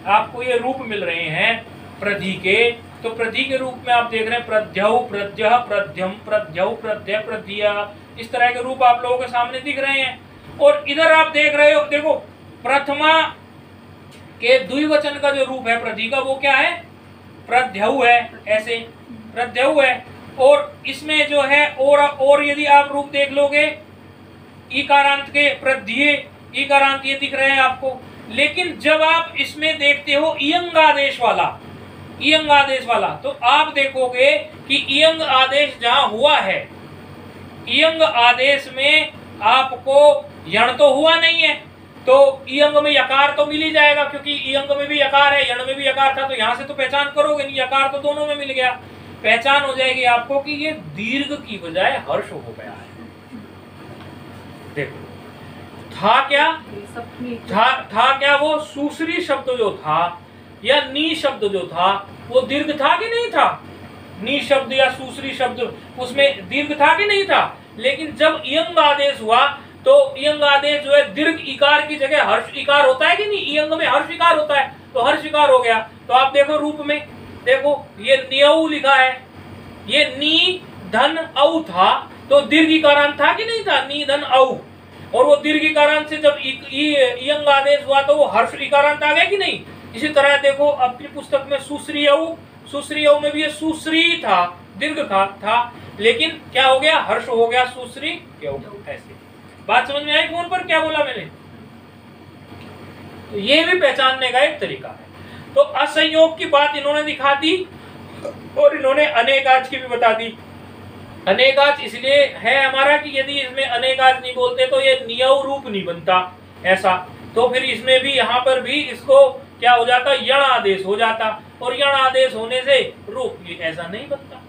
A: आपको ये रूप मिल रहे हैं प्रधि के, तो प्रधि के रूप में आप देख रहे हैं प्रध्यौ, प्रध्यः, प्रध्यम, प्रध्यौ, प्रध्यय, प्रध्यया, इस तरह के रूप आप लोगों के सामने दिख रहे हैं। और इधर आप देख रहे हो, देखो प्रथमा के द्विवचन का जो रूप है प्रधि का वो क्या है? प्रध्यौ है, ऐसे प्रध्यौ है। और इसमें जो है और यदि आप रूप देख लोगे इकारांत के प्रध्यय, इकारांत ये दिख रहे हैं आपको, लेकिन जब आप इसमें देखते हो इयंग आदेश वाला, इयंग आदेश वाला, तो आप देखोगे कि इयंग आदेश जहां हुआ है, इयंग आदेश में आपको यण तो हुआ नहीं है, तो इयंग में यकार तो मिल ही जाएगा, क्योंकि इयंग में भी यकार है, यण में भी यकार था, तो यहां से तो पहचान करोगे नहीं, यकार तो दोनों में मिल गया, पहचान हो जाएगी आपको कि ये दीर्घ की बजाय हर्ष हो गया है। देखो था क्या, था क्या? वो सुश्री शब्द जो था या नी शब्द जो था वो दीर्घ था कि नहीं था? नी शब्द या सुश्री शब्द उसमें दीर्घ था कि नहीं था? लेकिन जब इयंग आदेश हुआ तो इयंग आदेश जो है दीर्घ इकार की जगह हर्ष इकार होता है कि नहीं? इयंग में हर्ष इकार होता है, तो हर्ष इकार हो गया। तो आप देखो रूप में, देखो ये नियौ लिखा है, ये नी धन औ था, तो दीर्घ इकारांत था कि नहीं था? नी धन औ, और वो दीर्घ इकारांत से जब इयंग आदेश हुआ तो वो हर्ष इकारांत आ गया कि नहीं? इसी तरह देखो अपनी पुस्तक में सुश्री औ सुश्री में भी ये सुश्री था, दीर्घ था, लेकिन क्या हो गया, हर्ष हो गया, सुश्री क्यों, ऐसे। बात समझ में आई फोन पर क्या बोला मैंने? तो ये भी पहचानने का एक तरीका है। तो असंयोग की बात इन्होंने दिखा दी और इन्होंने अनेकाच की भी बता दी। अनेकाच इसलिए है हमारा कि यदि इसमें अनेकाच नहीं बोलते तो ये नियव रूप नहीं बनता ऐसा, तो फिर इसमें भी यहाँ पर भी इसको क्या हो जाता, यण आदेश हो जाता, और यण आदेश होने से रूप ये ऐसा नहीं बनता।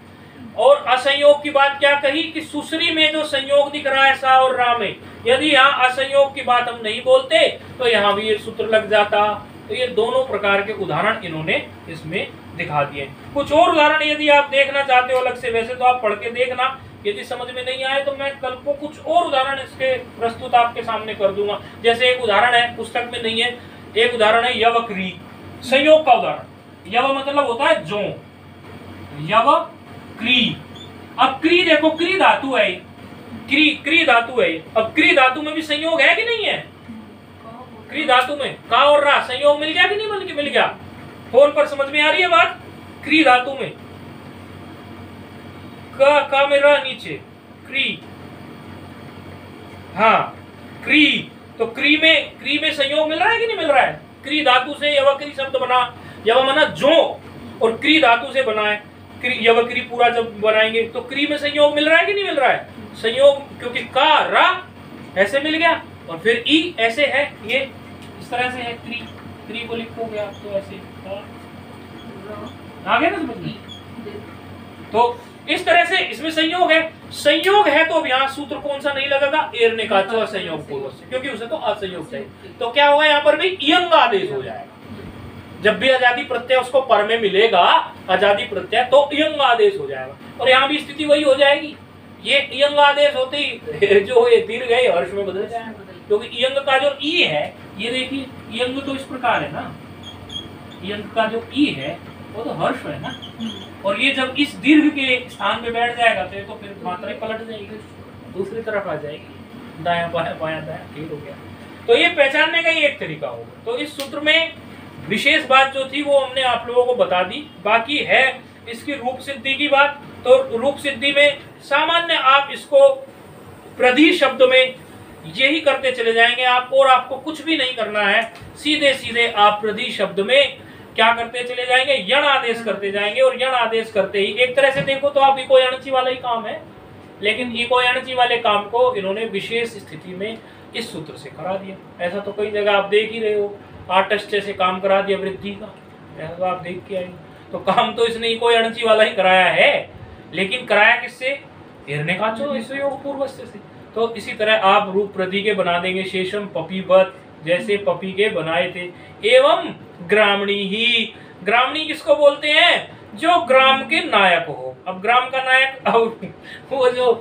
A: और असंयोग की बात क्या कही कि सुश्री में जो संयोग दिख रहा है सा और रा में, यदि यहाँ असंयोग की बात हम नहीं बोलते तो यहाँ भी ये सूत्र लग जाता। तो ये दोनों प्रकार के उदाहरण इन्होंने इसमें दिखा दिए। कुछ और उदाहरण यदि आप देखना चाहते हो अलग से, वैसे तो आप पढ़ के देखना, यदि समझ में नहीं आए तो मैं कल को कुछ और उदाहरण इसके प्रस्तुत आपके सामने कर दूंगा। जैसे एक उदाहरण है, पुस्तक में नहीं है, एक उदाहरण है यव क्री, संयोग का उदाहरण। यव मतलब होता है जो, यव क्री। अब क्री देखो, क्री धातु है, क्री धातु है। अब क्री धातु में भी संयोग है कि नहीं है? क्री धातु में का और रा संयोग मिल गया कि नहीं मिल गया? फोन पर समझ में आ रही है बात? क्री धातु में का में रा नीचे, क्री, हाँ क्री। तो क्री में संयोग मिल रहा है कि नहीं मिल रहा है? क्री धातु से यवक्री शब्द बना, यव माना जो, और क्री धातु से बना है, यवक्री पूरा जब बनाएंगे तो क्री में संयोग मिल रहा है कि नहीं मिल रहा है? संयोग, क्योंकि का रा ऐसे मिल गया और फिर ई ऐसे है, ये इस तरह से है, क्री को लिखोगे आप तो ऐसे आ गया ना समझ में? तो इस तरह से इसमें संयोग है। संयोग है तो अब यहाँ सूत्र कौन सा नहीं लगेगा? एरने का जो असंयोग पूर्व से, क्योंकि उसे तो असंयोग चाहिए। तो क्या होगा यहाँ पर भी इयंग आदेश हो जाएगा। जब भी आजादी प्रत्यय उसको पर में मिलेगा, आजादी प्रत्यय, तो इयंग आदेश हो जाएगा। और यहाँ भी स्थिति वही हो जाएगी। ये इयंग आदेश होते ही जो ये दीर्घ है हर्ष में बदल जाएगा, क्योंकि इयंग का जो ई है, ये देखिए इयंग तो इस प्रकार है ना, इयंग का जो ई है वो तो हर्ष है ना, और ये जब इस दीर्घ के स्थान पे बैठ जाएगा तो फिर मात्रा पलट जाएगी, दूसरी तरफ आ जाएगी, दायां बायां बायां दायां, ठीक हो गया। तो ये पहचानने का ही एक तरीका होगा। तो इस सूत्र में विशेष बात जो थी वो हमने आप लोगों को बता दी। बाकी है इसकी रूप सिद्धि की बात। तो रूप सिद्धि में सामान्य आप इसको प्रधि शब्द में यही करते चले जाएंगे आप, और आपको कुछ भी नहीं करना है। सीधे सीधे आप प्रधि शब्द में क्या करते चले जाएंगे? यण आदेश करते जाएंगे। और यण आदेश करते ही एक तरह से देखो तो आप इको यणची वाला ही काम है, लेकिन इको यणची वाले काम को इन्होंने विशेष स्थिति में इस सूत्र से करा दिया। ऐसा तो कई जगह आप देख ही रहे हो, आटष्ट से काम करा दिया वृद्धि का, ऐसा तो आप देख के आए। तो काम तो इसने इको यणची वाला ही कराया है, लेकिन कराया किससे? हिरण्य काचो इससे योग पूर्वस्य से। तो इसी तरह आप रूप प्रति के बना देंगे, शेषम पपीवत, जैसे पपी के बनाए थे। एवं ग्रामणी ही, ग्रामणी किसको बोलते हैं? जो ग्राम के नायक हो। अब ग्राम का नायक, अब वो जो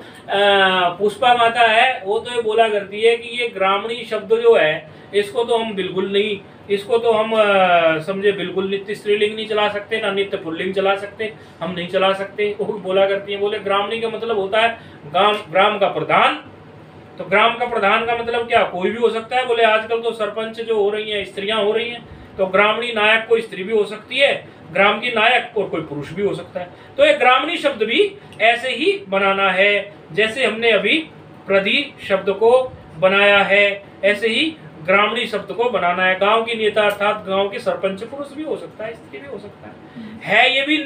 A: पुष्पा माता है वो तो ये बोला करती है कि ये ग्रामणी शब्द जो है इसको तो हम बिल्कुल नहीं, इसको तो हम समझे बिल्कुल नित्य स्त्रीलिंग नहीं चला सकते, ना नित्य पुल्लिंग चला सकते, हम नहीं चला सकते। वो बोला करती है, बोले ग्रामणी का मतलब होता है ग्राम का प्रधान। तो ग्राम का प्रधान का मतलब क्या? कोई भी हो सकता है। बोले आजकल तो सरपंच जो हो रही हैं स्त्रियां हो रही हैं, तो ग्रामणी नायक कोई स्त्री भी हो सकती है, ग्राम की नायक, और कोई पुरुष भी हो सकता है। तो ये ग्रामणी शब्द भी ऐसे ही बनाना है, जैसे हमने अभी प्रधि शब्द को बनाया है, ऐसे ही ग्रामणी शब्द को बनाना है। गांव की नेता अर्थात गांव के सरपंच पुरुष भी हो सकता है, स्त्री भी हो सकता है। ये भी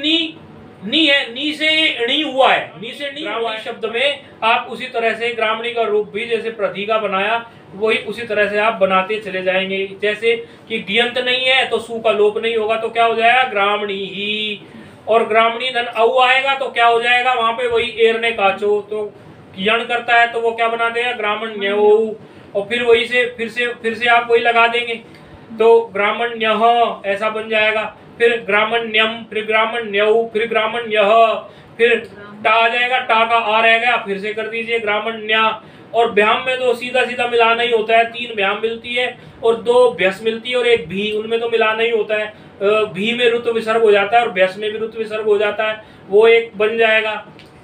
A: नी है, नी से णी हुआ है, नी से नी हुआ है। शब्द में आप उसी तरह से ग्रामणी का रूप भी जैसे प्रधि का बनाया, वही उसी तरह से आप बनाते चले जाएंगे। जैसे कि गियंत नहीं है तो सु का लोप नहीं होगा, तो क्या हो जाएगा? ग्रामणी ही। और ग्रामणी धन औ आएगा तो क्या हो जाएगा? वहां पे वही एरने काचो, तो यण करता है तो वो क्या बना देगा? ग्रामण्य। और फिर वही से फिर से आप वही लगा देंगे तो ग्रामण्य ऐसा बन जाएगा। फिर ग्रामण्यम, फिर ग्रामण्यऊ, फिर ग्रामण्य, फिर टा आ जाएगा, टा का आ रहेगा, फिर से कर दीजिए ग्रामण्य। और व्याम में तो सीधा सीधा मिलाना ही होता है, 3 व्याम मिलती है और 2 भ्यस मिलती है और 1 भी, उनमें तो मिलाना ही होता है। भी में ऋतु विसर्ग हो जाता है और भ्यस में भी ऋतु विसर्ग हो जाता है, वो एक बन जाएगा।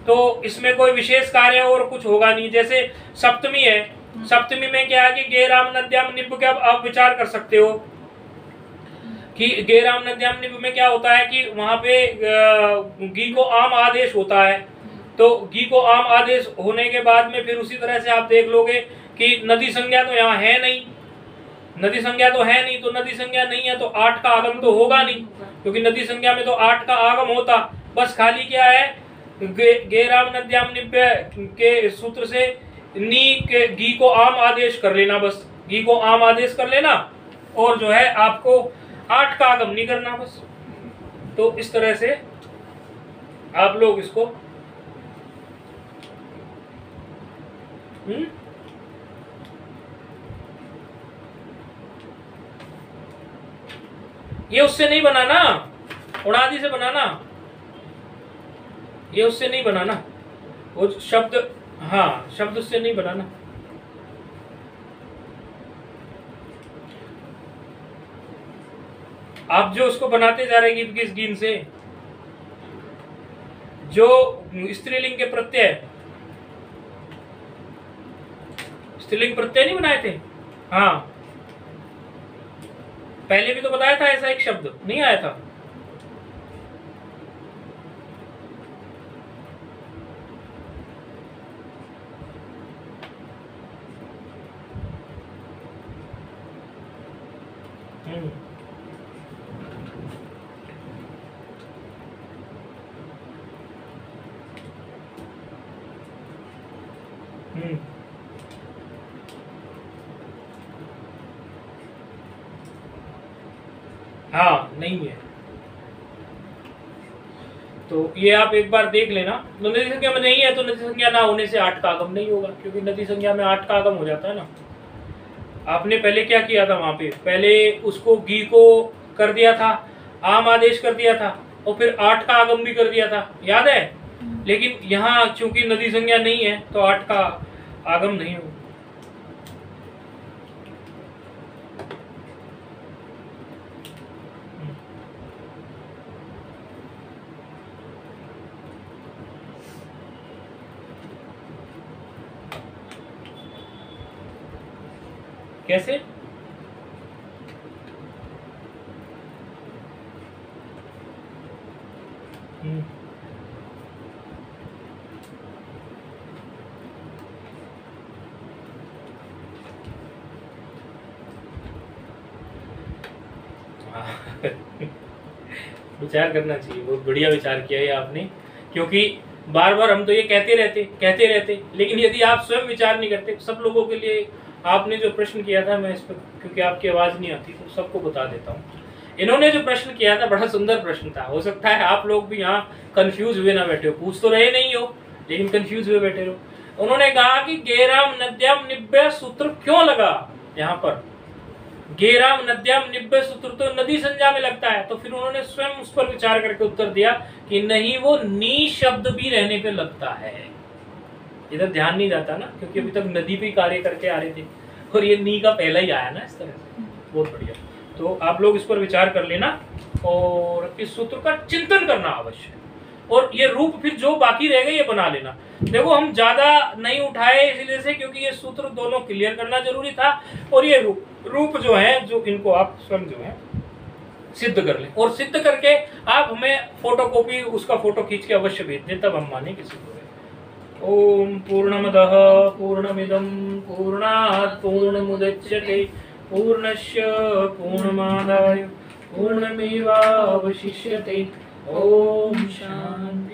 A: तो इसमें कोई विशेष कार्य और कुछ होगा नहीं। जैसे सप्तमी है, सप्तमी में क्या है कि गे राम नद्याम निप के आप विचार कर सकते हो। कि गेराम नद्याम निब में क्या होता है कि वहां पे गी को आम आदेश होता है, तो गी को आम आदेश होने के बाद में फिर उसी तरह से आप देख लोगे कि नदी संज्ञा तो यहाँ है नहीं, नदी संज्ञा तो है नहीं, तो नदी संज्ञा नहीं है तो 8 का आगम तो होगा नहीं, क्योंकि नदी संज्ञा में तो 8 का आगम होता। बस खाली क्या है, गेराम नद्याम निब्य के सूत्र से नी के गी को आम आदेश कर लेना, बस गी को आम आदेश कर लेना और जो है आपको 8 का आगम नहीं करना बस। तो इस तरह से आप लोग इसको ये उससे नहीं बनाना, उड़ादी से बनाना, ये उससे नहीं बनाना, वो शब्द, हाँ शब्द उससे नहीं बनाना। आप जो उसको बनाते जा रहे किस गीन से, जो स्त्रीलिंग के प्रत्यय, स्त्रीलिंग प्रत्यय नहीं बनाए थे, हाँ पहले भी तो बताया था, ऐसा एक शब्द नहीं आया था। हाँ नहीं है, तो ये आप एक बार देख लेना। तो नदी संज्ञा में नहीं है तो नदी संज्ञा ना होने से 8 का आगम नहीं होगा, क्योंकि नदी संज्ञा में 8 का आगम हो जाता है ना। आपने पहले क्या किया था वहां पे, पहले उसको गी को कर दिया था, आम आदेश कर दिया था और फिर 8 का आगम भी कर दिया था, याद है। लेकिन यहाँ चूंकि नदी संज्ञा नहीं है तो 8 का आगम नहीं होगा। कैसे? विचार करना चाहिए, बहुत बढ़िया विचार किया है आपने, क्योंकि बार बार हम तो ये कहते रहते, लेकिन यदि आप स्वयं विचार नहीं करते। सब लोगों के लिए आपने जो प्रश्न किया था, मैं इस पर क्योंकि आपकी आवाज़ नहीं आती तो सबको बता देता हूँ। इन्होंने जो प्रश्न किया था बड़ा सुंदर प्रश्न था। हो सकता है आप लोग भी यहाँ कंफ्यूज हुए ना बैठे हो, पूछ तो रहे नहीं हो लेकिन कंफ्यूज हुए बैठे रहो। उन्होंने कहा कि गेराम नद्याम निब्य सूत्र क्यों लगा यहाँ पर, गेराम नद्याम निब्य सूत्र तो नदी संज्ञा में लगता है। तो फिर उन्होंने स्वयं उस पर विचार करके उत्तर दिया कि नहीं, वो नी शब्द भी रहने पे लगता है। इधर ध्यान नहीं जाता ना, क्योंकि अभी तक नदी पे कार्य करके आ रहे थे और ये नी का पहला ही आया ना इस तरह से। बहुत बढ़िया, तो आप लोग इस पर विचार कर लेना और इस सूत्र का चिंतन करना अवश्य। और ये रूप फिर जो बाकी रह गए ये बना लेना। देखो हम ज्यादा नहीं उठाए इसलिए से क्योंकि ये सूत्र दोनों क्लियर करना जरूरी था। और ये रूप जो है, जो इनको आप स्वयं जो है सिद्ध कर लें, और सिद्ध करके आप हमें फोटोकॉपी उसका फोटो खींच के अवश्य भेज दें, तब हम माने किसी को। ओम पूर्णमदः पूर्णमिदं पूर्णात् पूर्णमुदच्यते पूर्णस्य पूर्णमादाय पूर्णमेवावशिष्यते। ओम शांति।